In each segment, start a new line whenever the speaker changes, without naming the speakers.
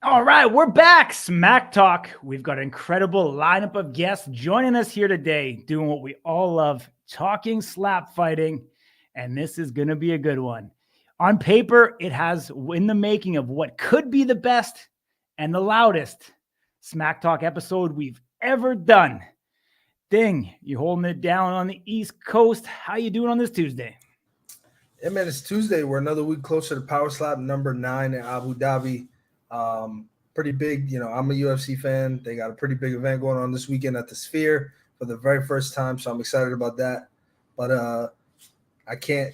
All right, we're back. Smack Talk. We've got an incredible lineup of guests joining us here today, doing what we all love, talking slap fighting, and this is going to be a good one. On paper, it has in the making of what could be the best and the loudest Smack Talk episode we've ever done. Ding, you holding it down on the East Coast. How you doing on this Tuesday?
Yeah, man, it's Tuesday. We're another week closer to Power Slap number 9 in Abu Dhabi. Pretty big, I'm a UFC fan. They got a pretty big event going on this weekend at the Sphere for the very first time, so I'm excited about that. But I can't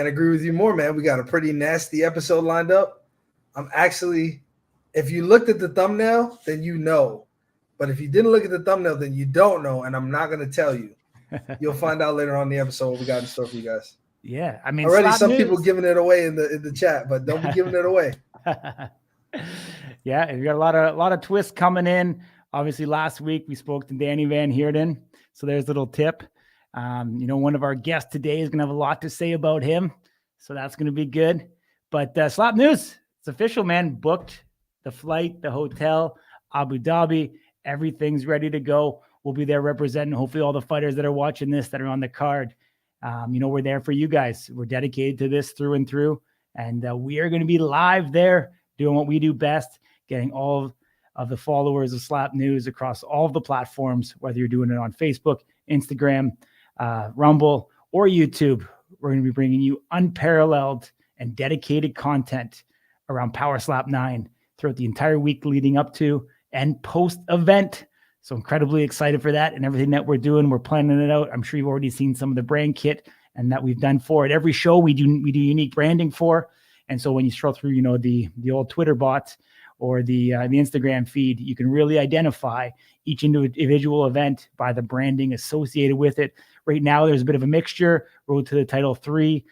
agree with you more, man. We got a pretty nasty episode lined up. If you looked at the thumbnail, then you know. But if you didn't look at the thumbnail, then you don't know, and I'm not going to tell you. You'll find out later on in the episode what we got in store for you guys.
Yeah, I mean,
already some people giving it away in the chat, but don't be giving it away.
Yeah, we got a lot of twists coming in. Obviously, last week we spoke to Danie Van Heerden, so there's a little tip. One of our guests today is going to have a lot to say about him, so that's going to be good. But Slap News, it's official, man. Booked the flight, the hotel, Abu Dhabi. Everything's ready to go. We'll be there representing hopefully all the fighters that are watching this that are on the card. We're there for you guys. We're dedicated to this through and through, and we are going to be live there doing what we do best, getting all of the followers of Slap News across all of the platforms, whether you're doing it on Facebook, Instagram, Rumble, or YouTube. We're going to be bringing you unparalleled and dedicated content around Power Slap 9 throughout the entire week leading up to and post-event. So incredibly excited for that and everything that we're doing. We're planning it out. I'm sure you've already seen some of the brand kit and that we've done for it. Every show we do unique branding for. And so when you scroll through, the old Twitter bots or the Instagram feed, you can really identify each individual event by the branding associated with it. Right now, there's a bit of a mixture. Road to the Title 3.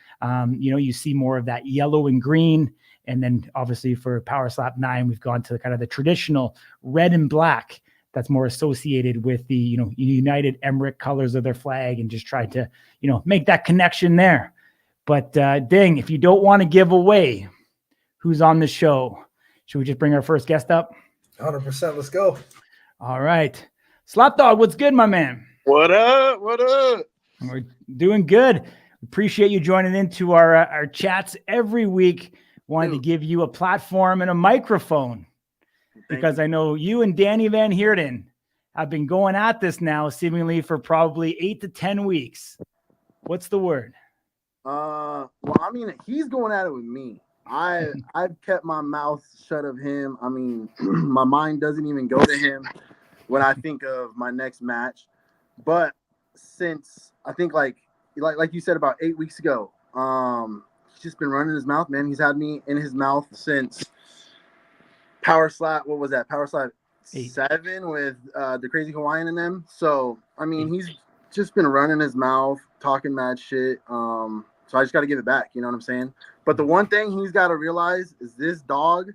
You see more of that yellow and green. And then obviously for Power Slap 9, we've gone to kind of the traditional red and black that's more associated with the, United Emirates colors of their flag, and just tried to, make that connection there. But Ding, if you don't want to give away who's on the show, should we just bring our first guest up?
100%. Let's go.
All right. Slap Dawg, what's good, my man?
What up? What up?
We're doing good. Appreciate you joining into our chats every week. Wanted to give you a platform and a microphone because I know you and Danie Van Heerden have been going at this now seemingly for probably 8 to 10 weeks. What's the word?
Well, I mean, he's going at it with me. I've kept my mouth shut of him. I mean, my mind doesn't even go to him when I think of my next match. But since I think like you said about 8 weeks ago, he's just been running his mouth, man. He's had me in his mouth since Power Slap. What was that? Power Slap 7 with the Crazy Hawaiian and them. So I mean, he's just been running his mouth, talking mad shit. So I just got to give it back. You know what I'm saying? But the one thing he's got to realize is this dog,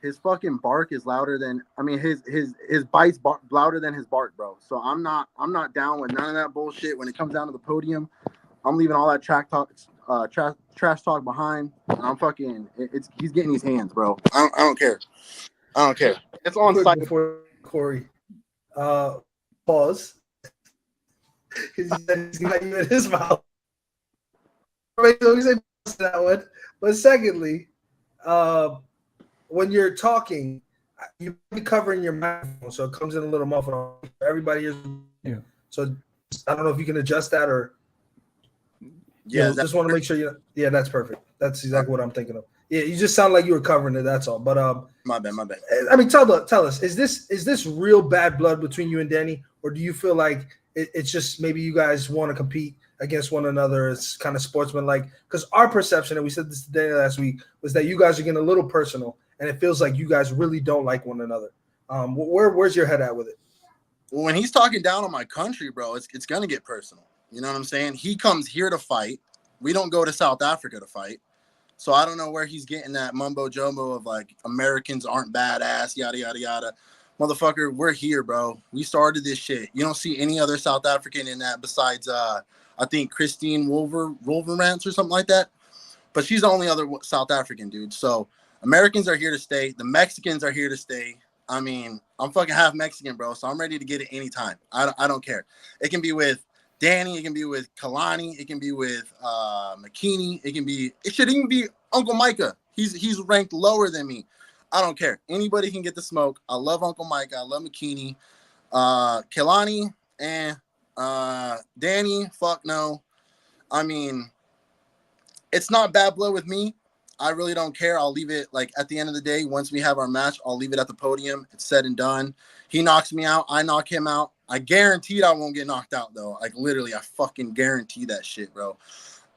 his fucking bark is louder than, his bites louder than his bark, bro. So I'm not down with none of that bullshit. When it comes down to the podium, I'm leaving all that trash talk behind. I'm fucking, he's getting his hands, bro. I don't care. I don't care. It's on site.
Before Corey, pause. He's got you in his mouth. That one. But secondly, when you're talking, you be covering your microphone, so it comes in a little muffled. Everybody is. Yeah. So I don't know if you can adjust that or. Yeah, just want to make sure you. Yeah, that's perfect. That's exactly what I'm thinking of. Yeah, you just sound like you were covering it. That's all. But
my bad.
I mean, tell us, is this real bad blood between you and Danie, or do you feel like it's just maybe you guys want to compete against one another? It's kind of sportsmanlike, because our perception, and we said this to Danie last week, was that you guys are getting a little personal, and it feels like you guys really don't like one another. Where's your head at with it?
Well, when he's talking down on my country, bro, it's gonna get personal. You know what I'm saying? He comes here to fight. We don't go to South Africa to fight. So I don't know where he's getting that mumbo jumbo of like Americans aren't badass, yada yada yada. Motherfucker, we're here, bro. We started this shit. You don't see any other South African in that besides I think Christine Wolverance or something like that. But she's the only other South African dude. So Americans are here to stay. The Mexicans are here to stay. I mean, I'm fucking half Mexican, bro, so I'm ready to get it anytime. I don't care. It can be with Danie. It can be with Kalani. It can be with McKinney. It should even be Uncle Micah. He's ranked lower than me. I don't care. Anybody can get the smoke. I love Uncle Micah. I love McKinney. Kalani and Danie, fuck no. I mean, it's not bad blood with me. I really don't care. I'll leave it, like, at the end of the day, once we have our match, I'll leave it at the podium. It's said and done. He knocks me out. I knock him out. I guaranteed I won't get knocked out, though. Like, literally, I fucking guarantee that shit, bro.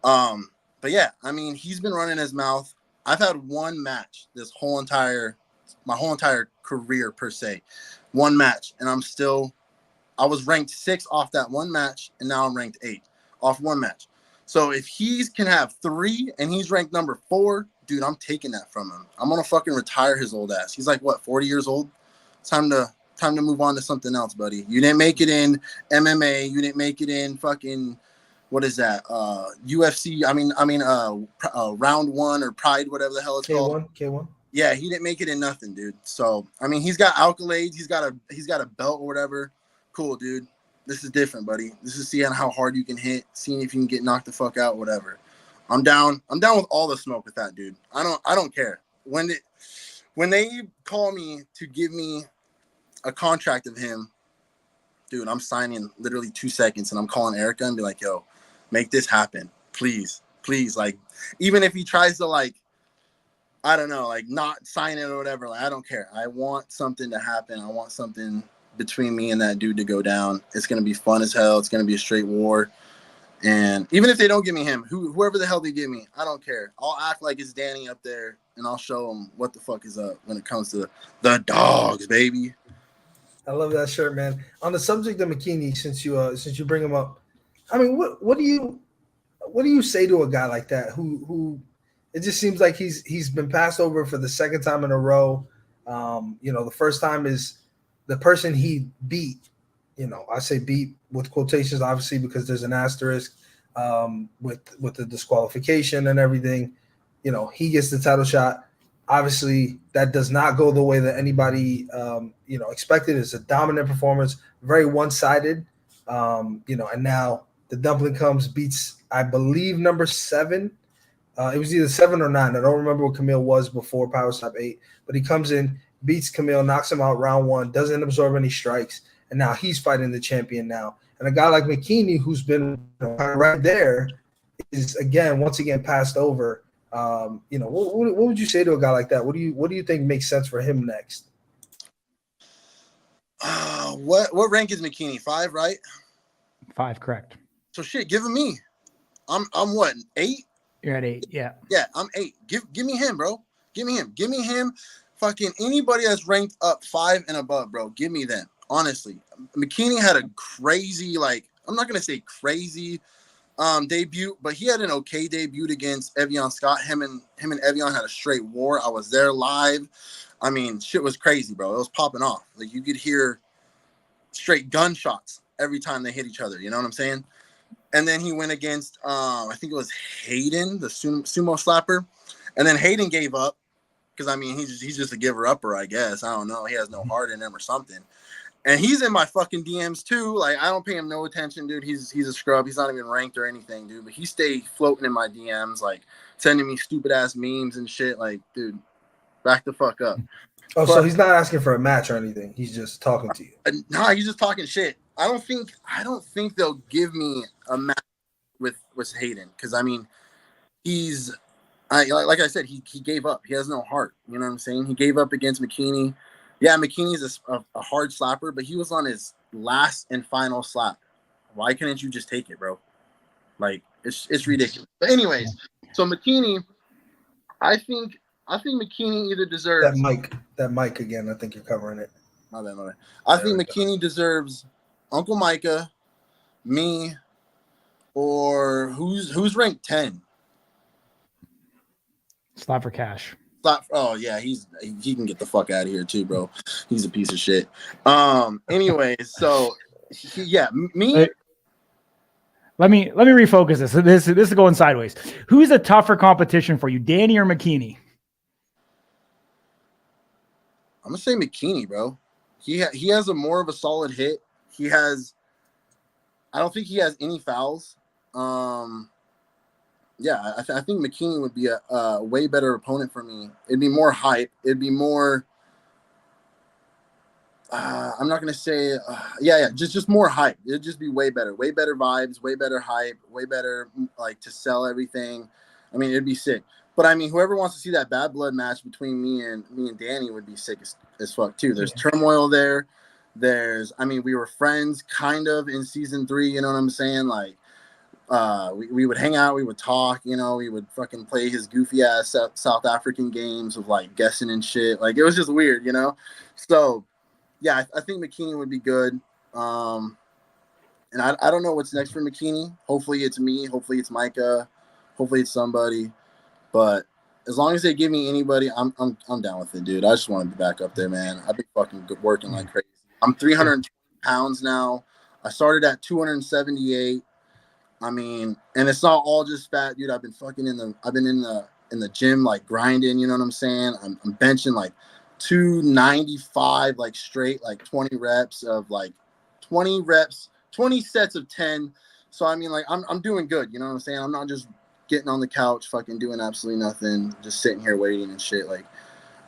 But yeah, I mean, he's been running his mouth. I've had one match my whole entire career, per se. One match, and I was ranked 6 off that one match, and now I'm ranked 8 off one match. So if he can have 3 and he's ranked number 4, dude, I'm taking that from him. I'm gonna fucking retire his old ass. He's like, what, 40 years old? It's time to move on to something else, buddy. You didn't make it in MMA. You didn't make it in fucking, what is that? UFC. Round 1 or Pride, whatever the hell it's called.
K1.
Yeah, he didn't make it in nothing, dude. So I mean, he's got accolades. He's got a belt or whatever. Cool, dude. This is different, buddy. This is seeing how hard you can hit, seeing if you can get knocked the fuck out, whatever. I'm down with all the smoke with that, dude. I don't care. When they call me to give me a contract of him, dude, I'm signing literally 2 seconds, and I'm calling Erica and be like, yo, make this happen. Please. Like, even if he tries to, like, I don't know, like, not sign it or whatever, like, I don't care. I want something to happen. I want something between me and that dude to go down. It's going to be fun as hell. It's going to be a straight war. And even if they don't give me him, whoever the hell they give me, I don't care. I'll act like it's Danie up there, and I'll show them what the fuck is up when it comes to the dogs, baby.
I love that shirt, man. On the subject of McKinney, since you bring him up, I mean, what do you say to a guy like that who it just seems like he's been passed over for the second time in a row? The first time is the person he beat. I say beat with quotations, obviously, because there's an asterisk with the disqualification and everything. He gets the title shot. Obviously, that does not go the way that anybody expected. It's a dominant performance, very one-sided. And now the Dumpling comes, beats, I believe, number 7. It was either 7 or 9. I don't remember what Camille was before Power Slap 8, but he comes in, beats Camille, knocks him out round 1, doesn't absorb any strikes, and now he's fighting the champion now. And a guy like McKinney, who's been right there, is once again passed over. What would you say to a guy like that? What do you think makes sense for him next?
What rank is McKinney? 5, right?
5, correct.
So shit, give him me. I'm what, 8?
You're at 8, yeah.
Yeah, I'm 8. Give me him, bro. Give me him. Fucking anybody that's ranked up 5 and above, bro. Give me them. Honestly, McKinney had a crazy, like, I'm not gonna say crazy debut, but he had an okay debut against Evian Scott. Him and Evian had a straight war. I was there live. I mean, shit was crazy, bro. It was popping off. Like, you could hear straight gunshots every time they hit each other. You know what I'm saying? And then he went against, I think it was Hayden, the sumo slapper. And then Hayden gave up because, I mean, he's just a giver-upper, I guess. I don't know. He has no heart in him or something. And he's in my fucking DMs too. Like, I don't pay him no attention, dude. He's a scrub. He's not even ranked or anything, dude. But he stayed floating in my DMs, like, sending me stupid-ass memes and shit. Like, dude, back the fuck up.
Oh, so he's not asking for a match or anything. He's just talking to you.
Nah, he's just talking shit. I don't think they'll give me a match with Hayden because, I mean, like I said, he gave up. He has no heart. You know what I'm saying? He gave up against McKinney. Yeah, McKinney's a hard slapper, but he was on his last and final slap. Why couldn't you just take it, bro? Like, it's ridiculous. But anyways, so McKinney, I think McKinney either deserves
that mic again. I think you're covering it.
My bad. I think McKinney deserves Uncle Micah, me, or who's ranked 10?
Slap for cash.
Oh yeah, he can get the fuck out of here too, bro. He's a piece of shit. Anyways, so me.
Let me refocus this. This is going sideways. Who's a tougher competition for you, Danie or McKinney?
I'm gonna say McKinney, bro. He has a more of a solid hit. I don't think he has any fouls. Yeah, I think McKinney would be a way better opponent for me. It'd be more hype. It'd be more. I'm not gonna say. Just more hype. It'd just be way better vibes, way better hype, way better like to sell everything. I mean, it'd be sick. But I mean, whoever wants to see that bad blood match between me and Danie would be sick as fuck too. There's turmoil there. We were friends kind of in season 3. You know what I'm saying? Like, we would hang out, we would talk. You know, we would fucking play his goofy ass South African games of like guessing and shit. Like, it was just weird, you know. So, yeah, I think McKinney would be good. And I don't know what's next for McKinney. Hopefully it's me. Hopefully it's Micah. Hopefully it's somebody. But as long as they give me anybody, I'm down with it, dude. I just want to be back up there, man. I've been fucking working like crazy. I'm 320 pounds now. I started at 278. I mean, and it's not all just fat, dude. I've been in the gym like grinding. You know what I'm saying? I'm benching like 295 like straight, like 20 reps of like 20 reps, 20 sets of 10. So I mean, like I'm doing good. You know what I'm saying? I'm not just getting on the couch, fucking doing absolutely nothing, just sitting here waiting and shit. Like,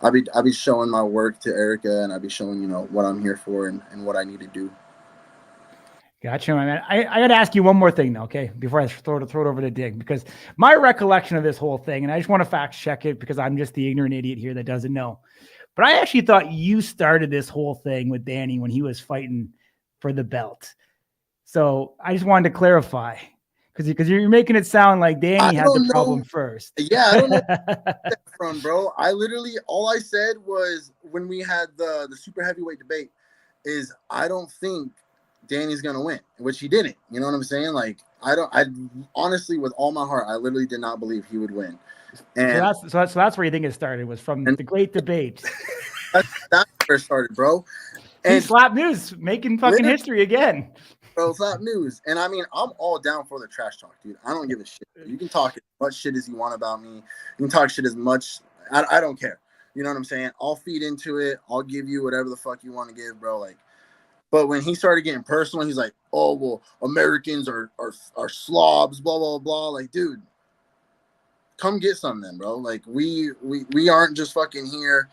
I'll be showing my work to Erica, and I'll be showing, you know, what I'm here for and what I need to do.
Gotcha, my man. I got to ask you one more thing, though, okay, before I throw it over to Dig, because my recollection of this whole thing, and I just want to fact check it because I'm just the ignorant idiot here that doesn't know, but I actually thought you started this whole thing with Danie when he was fighting for the belt. So I just wanted to clarify. Because you're making it sound like Danie had the problem first.
Yeah, I don't know where that from, bro. I literally, all I said was when we had the super heavyweight debate is I don't think Danie's going to win, which he didn't. You know what I'm saying? Like, I honestly, with all my heart, I literally did not believe he would win. And
so that's where you think it started, was from the great debate.
That's where it started, bro. And
Slap News making fucking history again.
Bro, Slap News. And I mean, I'm all down for the trash talk, dude. I don't give a shit. You can talk as much shit as you want about me. You can talk shit as much. I don't care. You know what I'm saying? I'll feed into it. I'll give you whatever the fuck you want to give, bro. Like, but when he started getting personal, he's like, oh, well, Americans are slobs, blah, blah, blah. Like, dude, come get some then, bro. Like, we aren't just fucking here.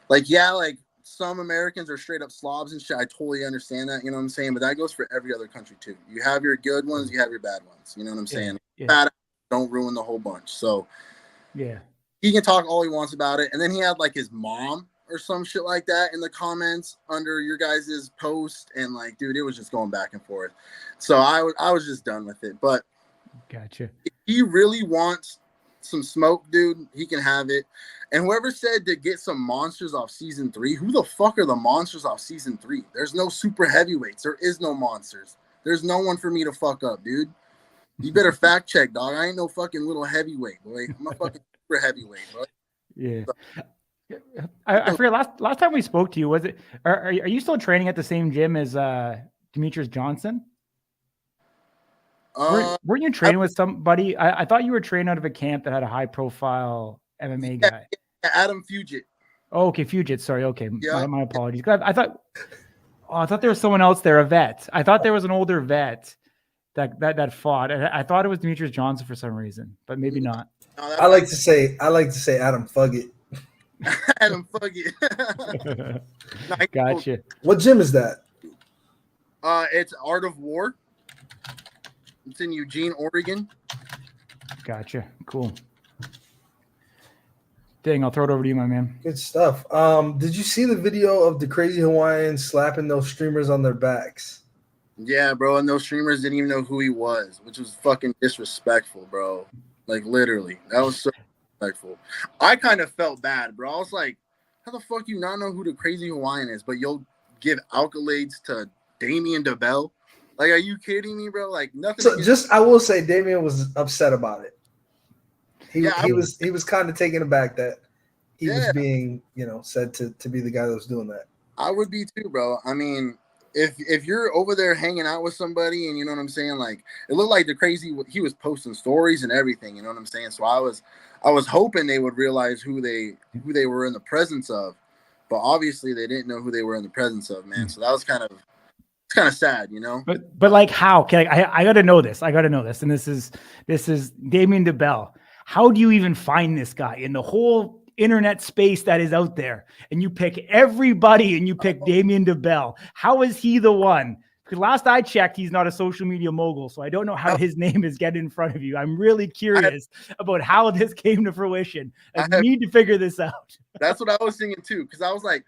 Like, yeah, like, some Americans are straight up slobs and shit. I totally understand that, you know what I'm saying? But that goes for every other country too. You have your good ones, you have your bad ones. You know what I'm saying?
Yeah.
Bad don't ruin the whole bunch. So
yeah,
he can talk all he wants about it. And then he had like his mom or some shit like that in the comments under your guys' post, and like, dude, it was just going back and forth. So I was just done with it. But
gotcha.
If he really wants some smoke, dude, he can have it. And whoever said to get some monsters off season 3, who the fuck are the monsters off season 3? There's no super heavyweights. There is no monsters. There's no one for me to fuck up, dude. You better fact check, dog. I ain't no fucking little heavyweight, boy. I'm a fucking super heavyweight, bro.
Yeah. So, I forget, last time we spoke to you, was it, are you still training at the same gym as Demetrius Johnson? Weren't you training with somebody? I thought you were training out of a camp that had a high profile MMA guy.
Yeah, Adam Fugit.
Oh, okay, Fugit. Sorry. Okay,
yeah.
My apologies. I thought there was someone else there, a vet. I thought there was an older vet that fought. I thought it was Demetrius Johnson for some reason, but maybe not.
No, I like to say Adam Fugit.
Adam Fugit.
Gotcha.
What gym is that?
It's Art of War. It's in Eugene, Oregon.
Gotcha. Cool. Dang, I'll throw it over to you, my man.
Good stuff. Did you see the video of the Crazy Hawaiian slapping those streamers on their backs?
Yeah, bro, and those streamers didn't even know who he was, which was fucking disrespectful, bro. Like, literally. That was so disrespectful. I kind of felt bad, bro. I was like, how the fuck you not know who the Crazy Hawaiian is, but you'll give accolades to Damien DeBell? Like, are you kidding me, bro? Like, nothing.
So I will say Damien was upset about it. He was kind of taken aback that he was being, said to be the guy that was doing that.
I would be too, bro. I mean, if you're over there hanging out with somebody and you know what I'm saying, like, it looked like he was posting stories and everything, you know what I'm saying? So I was hoping they would realize who they were in the presence of. but obviously they didn't know who they were in the presence of, man. So that was kind of sad, you know.
But like how? Okay, I got to know this. I got to know this. And this is Damien DeBell. How do you even find this guy in the whole internet space that is out there? And you pick everybody and you pick Damien DeBell. How is he the one? Because last I checked, he's not a social media mogul, so I don't know how his name is getting in front of you. I'm really curious about how this came to fruition. I need to figure this out.
That's what I was thinking too, because I was like,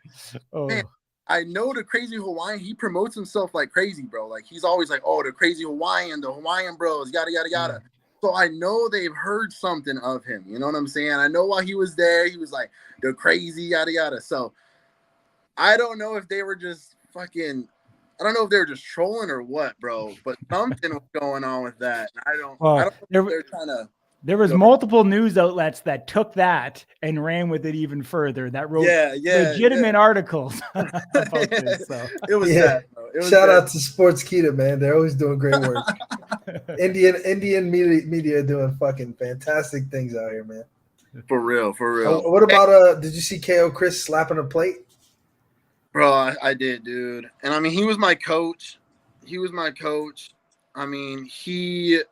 man, I know the Crazy Hawaiian. He promotes himself like crazy, bro. Like he's always like, oh, the Crazy Hawaiian, the Hawaiian bros, yada yada yada. So I know they've heard something of him. You know what I'm saying? I know while he was there, he was like the crazy yada yada. So I don't know if they were just fucking. I don't know if they were just trolling or what, bro. But something was going on with that. I don't know if they're trying to.
There was multiple news outlets that took that and ran with it even further. That wrote legitimate articles about this. So.
It was sad, bro.
Shout out to Sportskeeda, man. They're always doing great work. Indian media doing fucking fantastic things out here, man.
For real.
What about did you see KO Chris slapping a plate?
Bro, I did, dude. And I mean, he was my coach. I mean, he's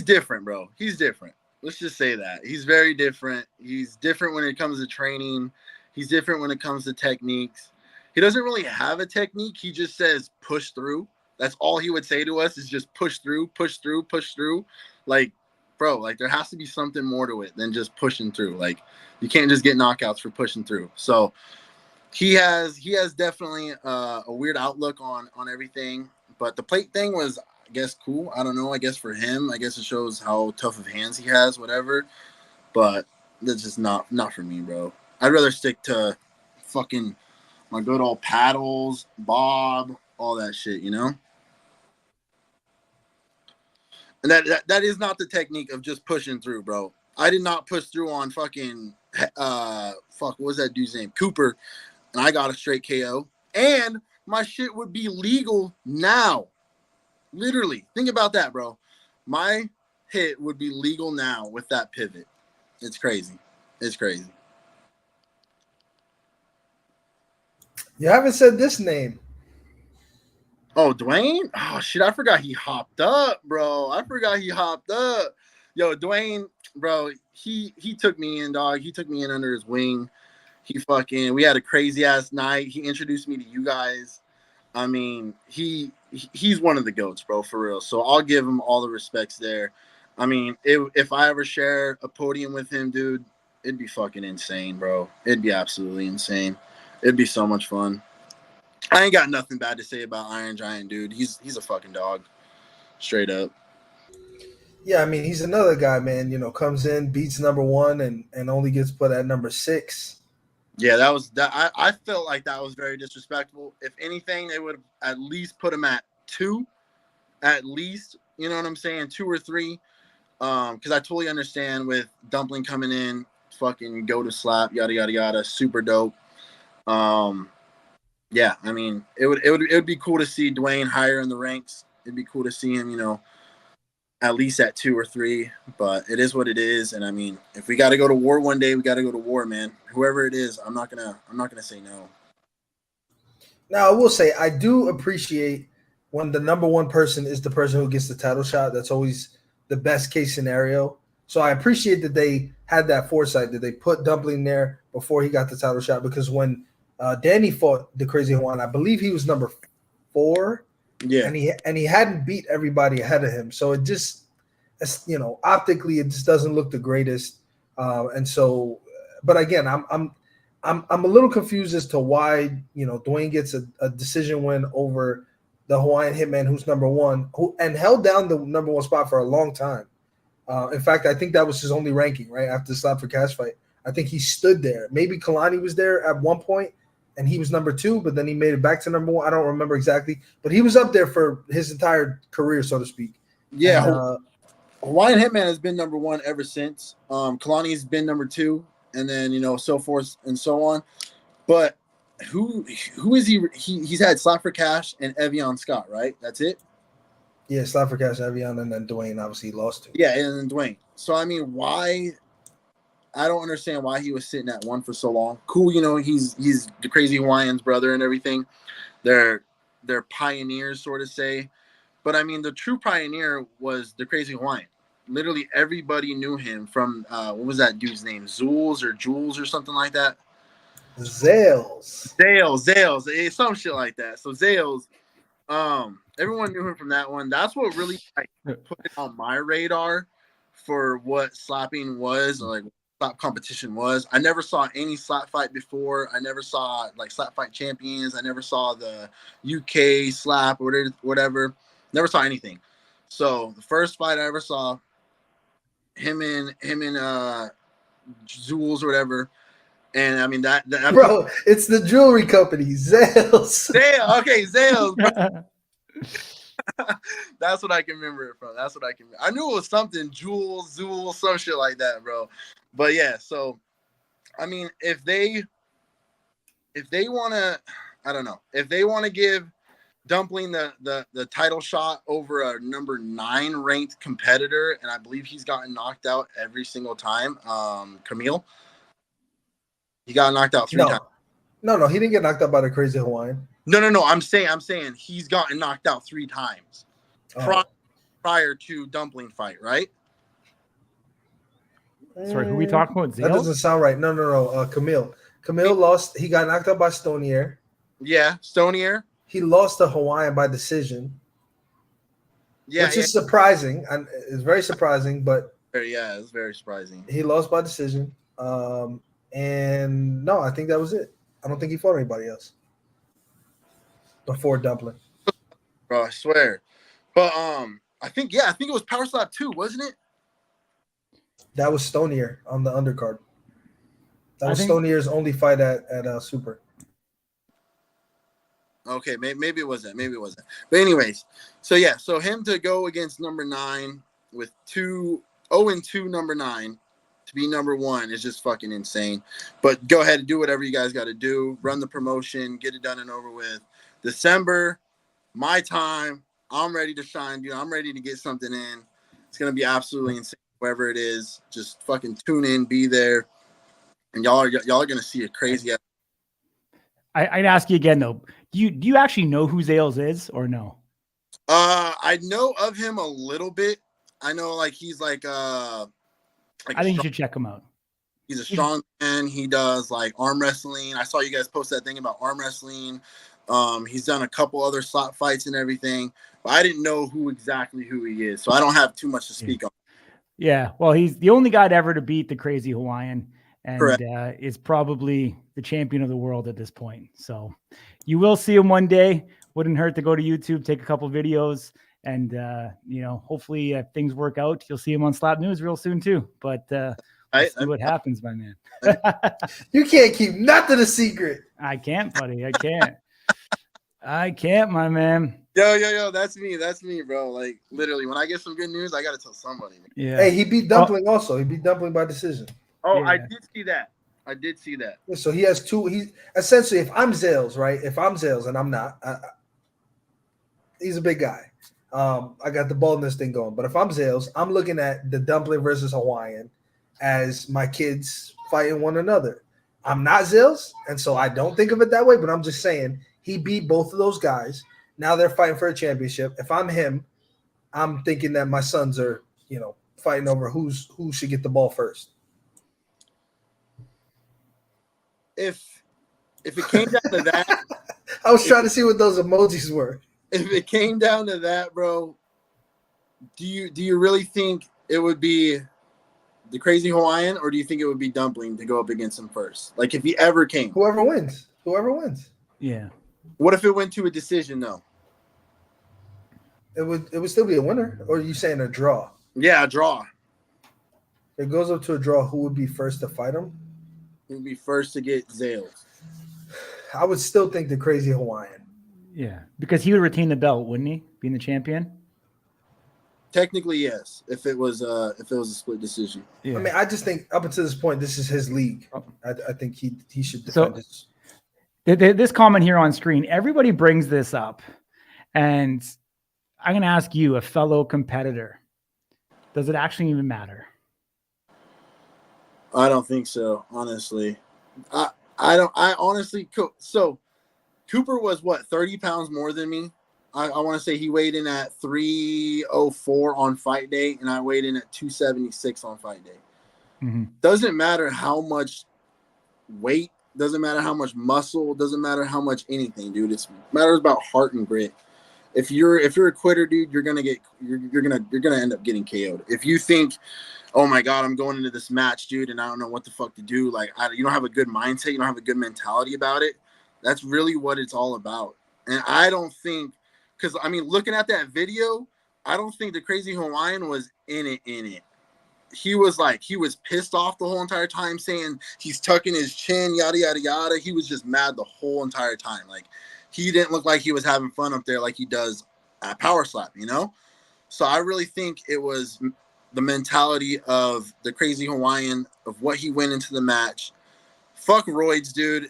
different, bro. He's different. Let's just say that. He's very different. He's different when it comes to training. He's different when it comes to techniques. He doesn't really have a technique. He just says push through. That's all he would say to us is just push through, push through, push through. Like, bro, like there has to be something more to it than just pushing through. Like you can't just get knockouts for pushing through. So he has definitely a weird outlook on everything. But the plate thing was, I guess, cool. I don't know. I guess for him, I guess it shows how tough of hands he has, whatever. But that's just not for me, bro. I'd rather stick to fucking my good old paddles, bob, all that shit, you know? And that is not the technique of just pushing through, bro. I did not push through on fucking, what was that dude's name? Cooper. And I got a straight KO. And my shit would be legal now. Literally. Think about that, bro. My hit would be legal now with that pivot. It's crazy. It's crazy.
You haven't said this name.
Oh, Dwayne? Oh, shit. I forgot he hopped up, bro. Yo, Dwayne, bro, he took me in, dog. He took me in under his wing. We had a crazy ass night. He introduced me to you guys. I mean, he's one of the GOATs, bro, for real. So I'll give him all the respects there. I mean, if I ever share a podium with him, dude, it'd be fucking insane, bro. It'd be absolutely insane. It'd be so much fun. I ain't got nothing bad to say about Iron Giant, dude. He's a fucking dog. Straight up.
Yeah, I mean, he's another guy, man, you know, comes in, beats number one and only gets put at number 6.
Yeah, I felt like that was very disrespectful. If anything, they would have at least put him at 2, at least. You know what I'm saying? 2 or 3. Because I totally understand with Dumpling coming in, fucking go to slap, yada yada yada, super dope. Yeah, I mean, it would be cool to see Dwayne higher in the ranks. It'd be cool to see him, you know, at least at 2 or 3, but it is what it is. And I mean, if we got to go to war one day, we got to go to war, man. Whoever it is, I'm not gonna say no.
Now, I will say I do appreciate when the number one person is the person who gets the title shot. That's always the best case scenario. So I appreciate that they had that foresight, that they put Dumpling there before he got the title shot. Because when Danie fought the Crazy Hawaiian, I believe he was number 4.
Yeah,
and he hadn't beat everybody ahead of him, so it just, you know, optically it just doesn't look the greatest. And so, but again, I'm a little confused as to why, you know, Dwayne gets a decision win over the Hawaiian Hitman, who's number 1, who held down the number 1 spot for a long time. In fact, I think that was his only ranking right after the Slap for Cash fight. I think he stood there. Maybe Kalani was there at one point, and he was number 2, but then he made it back to number 1. I don't remember exactly, but he was up there for his entire career, so to speak.
Yeah, and, Hawaiian Hitman has been number 1 ever since. Kalani's been number 2, and then, you know, so forth and so on. But who is he? He's had Slap for Cash and Evian Scott, right? That's it?
Yeah, Slap for Cash, Evian, and then Dwayne obviously lost to.
Yeah, and then Dwayne. So, I mean, why I don't understand why he was sitting at 1 for so long. Cool, he's the Crazy Hawaiian's brother and everything. They're pioneers, sort of say. But I mean, the true pioneer was the Crazy Hawaiian. Literally everybody knew him from what was that dude's name? Jules or something like that.
Zales,
some shit like that. So Zales, everyone knew him from that one. That's what really put it on my radar for what slapping was, or like slap competition was. I never saw any slap fight before. I never saw like slap fight champions. I never saw the UK slap or whatever. Never saw anything. So the first fight I ever saw, him and Jules or whatever. And I mean that
bro, it's the jewelry company, Zales.
Zales. That's what I can remember it from. That's what I can. I knew it was something Jules, some shit like that, bro. But yeah, so I mean, if they want to, I don't know, if they want to give Dumpling the title shot over a number 9 ranked competitor, and I believe he's gotten knocked out every single time. Camille, he got knocked out 3 times.
No, he didn't get knocked out by the Crazy Hawaiian.
No. I'm saying he's gotten knocked out 3 times prior to Dumpling fight, right?
Sorry, who are we talking about? Zales?
That doesn't sound right. No. Camille lost. He got knocked out by Stonier.
Yeah, Stonier.
He lost to Hawaiian by decision.
Yeah,
which is surprising. And it's very surprising, but
yeah, it's very surprising.
He lost by decision. And no, I think that was it. I don't think he fought anybody else before Dumpling.
Bro, I swear. But I think it was Power Slap 2, wasn't it?
That was Stonier on the undercard. That was Stonier's only fight at Super.
Okay, maybe it wasn't. But anyways, so yeah, so him to go against number 9 with 0-2 number 9 to be number 1 is just fucking insane. But go ahead and do whatever you guys got to do. Run the promotion, get it done and over with. December, my time. I'm ready to shine, dude. I'm ready to get something in. It's gonna be absolutely insane. Wherever it is, just fucking tune in, be there, and y'all are gonna see a crazy.
I'd ask you again though. Do you actually know who Zales is or no?
I know of him a little bit. I know like he's like
I think you should check him out.
He's a strong man. He does like arm wrestling. I saw you guys post that thing about arm wrestling. He's done a couple other slap fights and everything, but I didn't know who he is, so I don't have too much to speak on.
Yeah, well, he's the only guy ever to beat the Crazy Hawaiian, and is probably the champion of the world at this point. So you will see him one day. Wouldn't hurt to go to YouTube, take a couple videos, and hopefully if things work out, you'll see him on Slap News real soon too. But we'll see what happens, my man.
You can't keep nothing a secret.
I can't, buddy. I can't. I can't, my man.
Yo, that's me, bro. Like literally, when I get some good news, I gotta tell somebody.
Yeah.
Hey, he beat Dumpling also. He beat Dumpling by decision.
Oh,
yeah.
I did see that.
So he has 2. He essentially, if I'm Zales, right? If I'm Zales and I'm not, he's a big guy. I got the baldness thing going. But if I'm Zales, I'm looking at the Dumpling versus Hawaiian as my kids fighting one another. I'm not Zales, and so I don't think of it that way. But I'm just saying he beat both of those guys. Now they're fighting for a championship. If I'm him, I'm thinking that my sons are, fighting over who should get the ball first.
If it came down to that,
I was trying to see what those emojis were.
If it came down to that, bro, do you really think it would be the Crazy Hawaiian, or do you think it would be Dumpling to go up against him first? Like if he ever came,
whoever wins.
Yeah.
What if it went to a decision though?
It would still be a winner, or are you saying a draw?
Yeah, a draw.
It goes up to a draw. Who would be first to fight him?
Who would be first to get Zales?
I would still think the Crazy Hawaiian.
Yeah, because he would retain the belt, wouldn't he? Being the champion.
Technically, yes. If it was a split decision.
Yeah. I mean, I just think up until this point, this is his league. I think he should defend this.
This comment here on screen, everybody brings this up, and I'm going to ask you, a fellow competitor, does it actually even matter?
I don't think so, honestly. I honestly, so Cooper was what, 30 pounds more than me? I want to say he weighed in at 304 on fight day, and I weighed in at 276 on fight day.
Mm-hmm.
Doesn't matter how much weight, doesn't matter how much muscle, doesn't matter how much anything, dude. It matters about heart and grit. If you're a quitter, dude, you're gonna end up getting KO'd. If you think, oh my God, I'm going into this match, dude, and I don't know what the fuck to do, like you don't have a good mindset, you don't have a good mentality about it. That's really what it's all about. And I don't think, because I mean, looking at that video, I don't think the Crazy Hawaiian was in it. He was pissed off the whole entire time, saying he's tucking his chin, yada yada yada. He was just mad the whole entire time. Like, he didn't look like he was having fun up there like he does at Power Slap, you know? So I really think it was the mentality of the Crazy Hawaiian, of what he went into the match. Fuck roids, dude.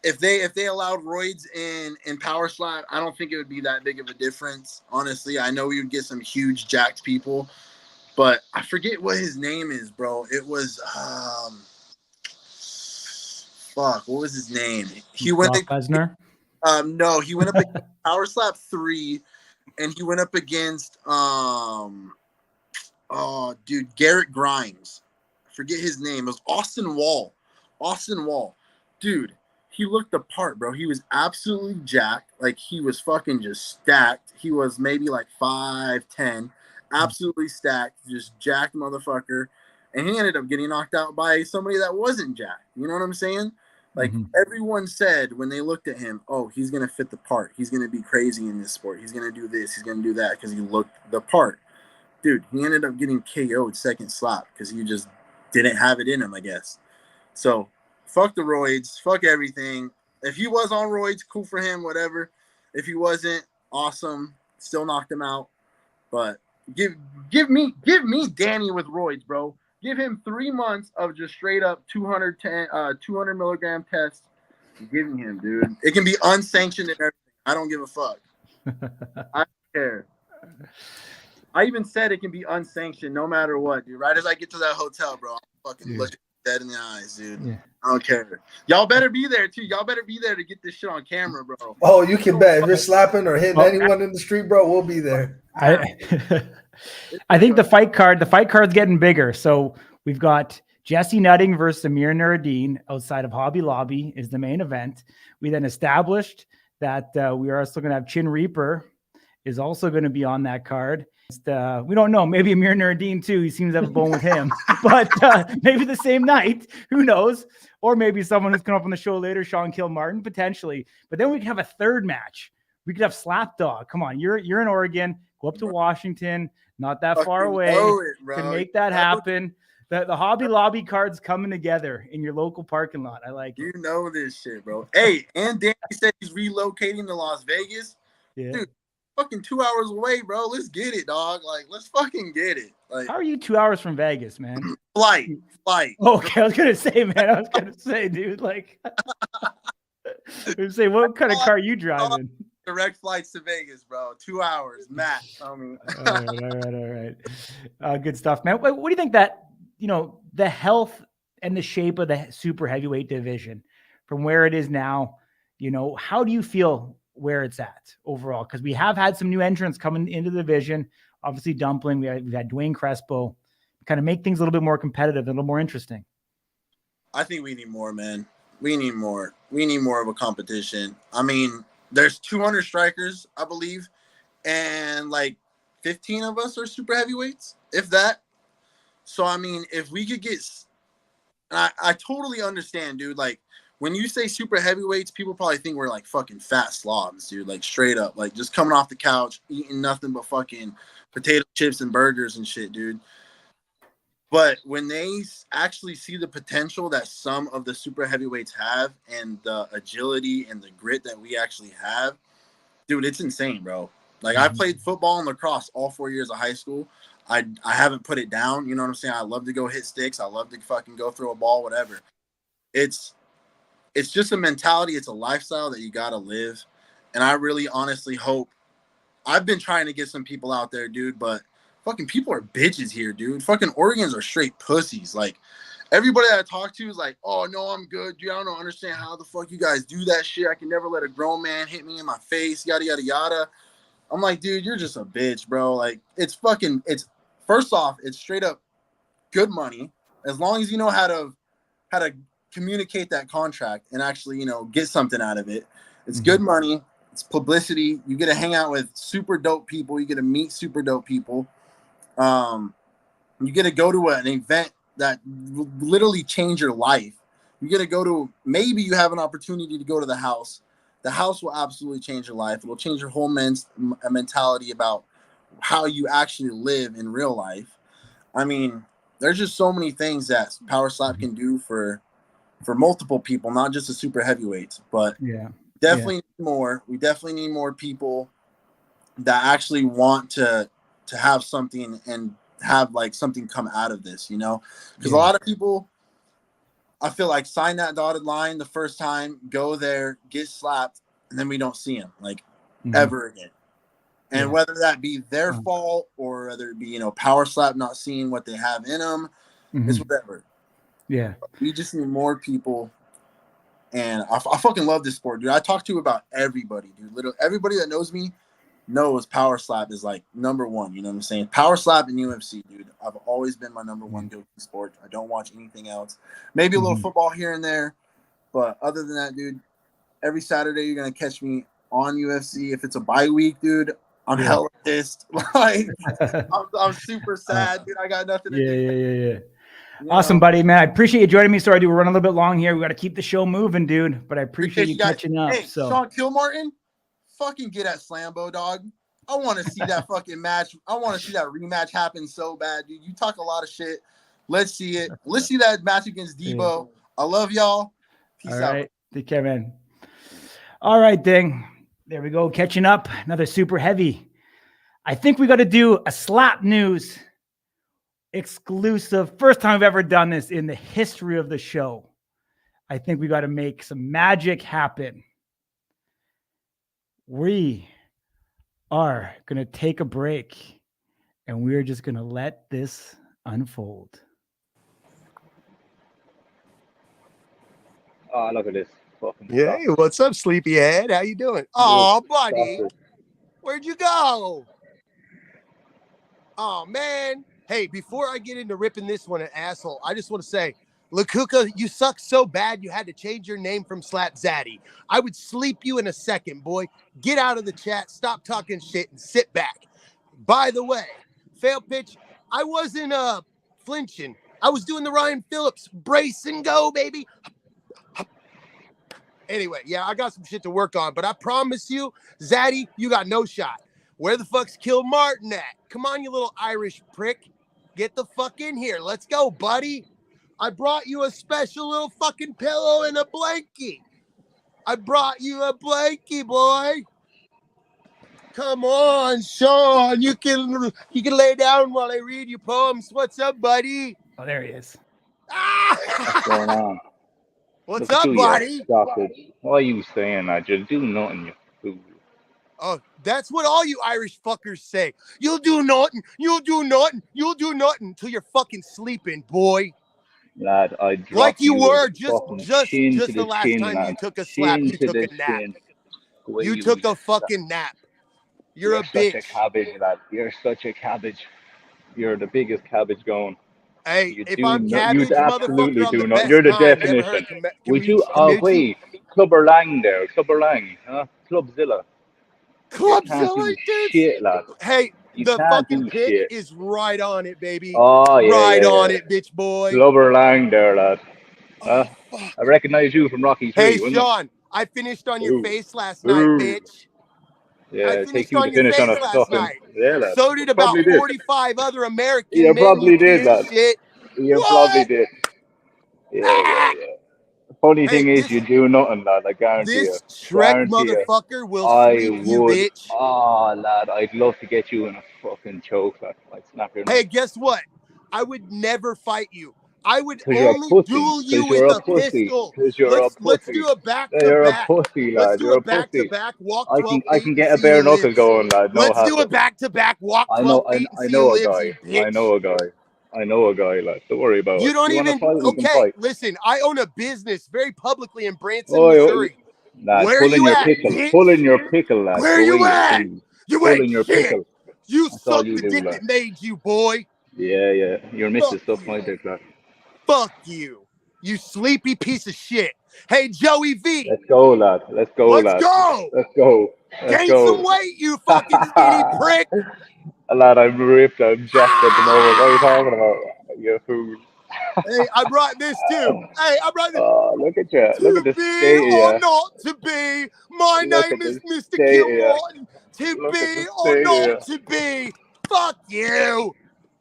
If they allowed roids in Power Slap, I don't think it would be that big of a difference. Honestly, I know you would get some huge jacked people, but I forget what his name is, bro. It was fuck, what was his name? He went
Lesnar.
No, he went up against Power Slap 3, and he went up against Garrett Grimes. I forget his name. It was Austin Wall. Dude, he looked the part, bro. He was absolutely jacked. Like, he was fucking just stacked. He was maybe like 5'10", absolutely stacked, just jacked motherfucker. And he ended up getting knocked out by somebody that wasn't jacked. You know what I'm saying? Like, everyone said when they looked at him, oh, he's going to fit the part. He's going to be crazy in this sport. He's going to do this. He's going to do that because he looked the part. Dude, he ended up getting KO'd second slap because he just didn't have it in him, I guess. So, fuck the roids. Fuck everything. If he was on roids, cool for him, whatever. If he wasn't, awesome. Still knocked him out. But give me Danie with roids, bro. Give him 3 months of just straight up 200 milligram tests. I'm giving him, dude. It can be unsanctioned and everything. I don't give a fuck. I don't care. I even said it can be unsanctioned no matter what, dude. Right as I get to that hotel, bro, I'm fucking looking dead in the eyes, dude. Yeah. I don't care. Y'all better be there, too. Y'all better be there to get this shit on camera, bro.
Oh, you can bet. If you're slapping or hitting anyone in the street, bro, we'll be there.
I think the fight card's getting bigger. So we've got Jesse Nutting versus Amir Nuruddin outside of Hobby Lobby is the main event. We then established that we are also going to have Chin Reaper is also going to be on that card. We don't know. Maybe Amir Nuruddin too. He seems to have a bone with him, but maybe the same night. Who knows? Or maybe someone who's come up on the show later, Sean Kilmartin, potentially. But then we could have a third match. We could have Slap Dawg. Come on, you're in Oregon. Go up to Washington, not that far away. To make that happen. The Hobby Lobby cards coming together in your local parking lot. I like it.
You know this shit, bro. Hey, and Danie said he's relocating to Las Vegas.
Yeah.
Dude, fucking 2 hours away, bro. Let's get it, dog. Like, let's fucking get it. Like,
how are you 2 hours from Vegas, man?
Flight.
Okay, I was gonna say, man. Dude, like, say, what kind of car are you driving?
Direct flights to Vegas, bro. 2 hours, max. I mean,
all right. Good stuff, man. What do you think that, the health and the shape of the super heavyweight division from where it is now, how do you feel where it's at overall? Because we have had some new entrants coming into the division. Obviously, Dumpling. We've had Dwayne Crespo. Kind of make things a little bit more competitive, a little more interesting.
I think we need more, man. We need more. We need more of a competition. I mean, there's 200 strikers, I believe, and like 15 of us are super heavyweights, if that. So, I mean, if we could get – I totally understand, dude. Like, when you say super heavyweights, people probably think we're like fucking fat slobs, dude. Like, straight up. Like, just coming off the couch, eating nothing but fucking potato chips and burgers and shit, dude. But when they actually see the potential that some of the super heavyweights have and the agility and the grit that we actually have, dude, it's insane, bro. Like, I played football and lacrosse all 4 years of high school. I haven't put it down. You know what I'm saying? I love to go hit sticks. I love to fucking go throw a ball, whatever. It's just a mentality. It's a lifestyle that you got to live. And I really honestly hope – I've been trying to get some people out there, dude, but fucking people are bitches here, dude. Fucking Oregons are straight pussies. Like, everybody that I talk to is like, oh, no, I'm good. Dude, I don't understand how the fuck you guys do that shit. I can never let a grown man hit me in my face, yada, yada, yada. I'm like, dude, you're just a bitch, bro. Like, it's first off, it's straight up good money. As long as you know how to communicate that contract and actually, you know, get something out of it. It's good money. It's publicity. You get to hang out with super dope people. You get to meet super dope people. You get to go to an event that will literally change your life. You get to go to, maybe you have an opportunity to go to the house. The house will absolutely change your life. It will change your whole mentality about how you actually live in real life. I mean, there's just so many things that Power Slap can do for multiple people, not just the super heavyweights, but definitely need more. We definitely need more people that actually want to have something and have like something come out of this, you know, because a lot of people, I feel like, sign that dotted line the first time, go there, get slapped, and then we don't see them like ever again. And whether that be their fault or whether it be, you know, Power Slap not seeing what they have in them, it's whatever. Yeah. We just need more people. And I fucking love this sport, dude. I talk to about everybody, dude. Literally everybody that knows me knows Power Slap is like number one. You know what I'm saying? Power Slap and UFC, dude. I've always been my number one go-to sport. I don't watch anything else. Maybe a little football here and there. But other than that, dude, every Saturday you're going to catch me on UFC. If it's a bye week, dude, I'm hella pissed. Like, I'm super sad, dude. I got nothing to do.
Awesome, buddy, man. I appreciate you joining me. Sorry, dude, we're running a little bit long here. We got to keep the show moving, dude. But I appreciate you catching up.
Hey, Sean Kilmartin, fucking get at Slambo, dog. I want to see that fucking match. I want to see that rematch happen so bad, dude. You talk a lot of shit. Let's see it. Let's see that match against Debo. I love y'all. Peace out.
Right. Take care, man. All right, Ding. There we go. Catching up. Another super heavy. I think we got to do a Slap News exclusive. First time we've ever done this in the history of the show. I think we got to make some magic happen. We are going to take a break and we're just going to let this unfold.
Oh, look at this.
Hey, what's up, sleepyhead? How you doing? Oh, buddy. Where'd you go? Oh, man. Hey, before I get into ripping this one an asshole, I just want to say, Lakuka, you suck so bad you had to change your name from Slap Zaddy. I would sleep you in a second, boy. Get out of the chat, stop talking shit, and sit back. By the way, fail pitch, I wasn't flinching. I was doing the Ryan Phillips, brace and go, baby. Anyway, yeah, I got some shit to work on, but I promise you, Zaddy, you got no shot. Where the fuck's Kilmartin at? Come on, you little Irish prick. Get the fuck in here. Let's go, buddy. I brought you a special little fucking pillow and a blankie. I brought you a blankie, boy. Come on, Sean. You can lay down while I read your poems. What's up, buddy?
Oh, there he is.
What's going on?
What's up, buddy?
Why are you saying that? Just do nothing, you fool.
Oh, that's what all you Irish fuckers say. You'll do nothing. You'll do nothing. You'll do nothing until you're fucking sleeping, boy.
Lad, I dropped
like you were just
the
last
chin,
time
lad.
you took a slap. You took a nap. You took a fucking nap. You're a bitch.
Such a cabbage, lad. You're such a cabbage. You're the biggest cabbage going.
Hey, if I'm cabbage,
you absolutely
motherfucker,
do
I'm
not.
the
You're the
best
definition. Would you? Oh wait, Clubber Lang there. Clubber Lang, huh? Clubzilla.
Clubzilla, dude.
Shit, lad.
Hey,
you
the fucking pick
shit.
is right on it, baby.
Oh yeah,
right
yeah,
on
yeah.
it, bitch boy.
Clubber Lang there, lad. I recognize you from Rocky 3.
Hey, Sean, I finished on your face last night, bitch.
Yeah, take you to finish on a fucking. Yeah, lad.
So did about 45 other American
men.
You
probably did, lad.
Shit.
You probably did. Yeah. Funny thing is, you do nothing, lad. I guarantee you.
This Shrek motherfucker will sleep you, bitch.
Oh, lad, I'd love to get you in a fucking choke, lad. I'd snap your neck.
Hey, guess what? I would never fight you. I would only duel you with a pistol. Let's do a back-to-back.
You're a pussy, lad.
Let's do a back-to-back. Walk 12
I can get a bare knuckle going, lad.
Let's do a back-to-back. Walk 12
I know a guy. I know a guy. I know a guy, lad. Don't worry about
You
it.
don't
You want to
even.
fight? We can
Okay,
fight.
listen. I own a business very publicly in Branson,
Oh,
Missouri.
lad,
Where
pull in
you
your
at,
pickle.
bitch?
Pull in your pickle, lad.
Where
Go
you
away,
at?
please.
You
Pull
ain't
in your
shit.
pickle.
You
That's all
suck
you
the
do,
dick
lad.
that made you, boy.
Yeah. Your missus
Fuck
suck
you.
my dick, lad.
Fuck you. You sleepy piece of shit. Hey, Joey V.
Let's go, lad. Let's go,
Let's
lad.
go.
Let's go. Let's
Gain some
go.
weight, you fucking skinny prick.
Lad, I'm ripped. I'm jacked at the moment. What are you talking about? You fool.
Hey, I brought this too. Hey, I brought this.
Oh, look at you. Look at
To
the
be
state of
or
you.
not to be, my
Look
name
at
is
the
Mr.
state of you.
Kilmartin. To
Look at
be
the
or
state
not
of
to be, fuck you.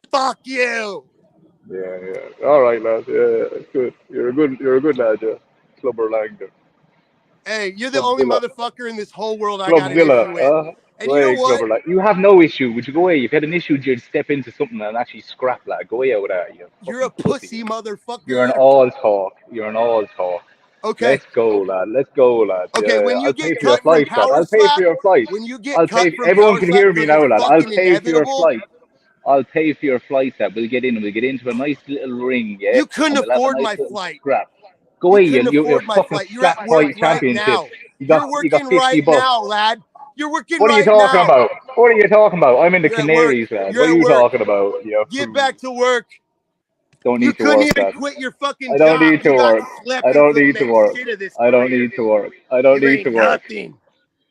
Fuck you.
you. Yeah. All right, lad. Yeah, it's good. You're a good lad, yeah. Clubber Langdon.
Hey, you're the
Club
only
Villa.
motherfucker in this whole world I
Club
got an
Villa.
issue with. And
Go
you know
away,
what?
Clubber lad. You have no issue. Would you go away? If you had an issue, you'd step into something and actually scrap, lad. Go away with that. You
You're a
fucking pussy.
pussy motherfucker.
You're an all talk. You're an all talk.
Okay.
Let's go, lad. Let's go, lad.
Okay,
Yeah,
when you
I'll
get
pay for your
cut from
flight, lad.
Power
I'll pay
Slap,
for your flight.
when you get
I'll
cut
pay.
from
Everyone
Power
can
Slap
hear me
because
now,
it's
lad. I'll
fucking
pay for your
inevitable,
flight. I'll pay for your flight, lad. We'll get in. We'll get into a nice little ring, yeah.
you couldn't
And we'll have a
afford
nice
my
little
flight.
scrap. Go
You
away,
couldn't
you're
afford my
fucking
flight. You're
slap
at work
fight
right
championship.
now.
You
You're
got
working
50
right
bucks.
now, lad. You're working
What are you
right
talking
now.
about? What are you talking about? I'm in the
You're at work.
Canaries, lad.
You're
What are
at
you
work.
talking about? You
Get
fool.
back to work.
Don't
You
need to
couldn't
work,
even
lad.
quit your fucking
I don't
job.
need to
You got
work.
slept
I
in
don't
for the
need to
main
work.
shit of this
I don't
career.
need to work. I don't
You
need to
ain't
work.
nothing.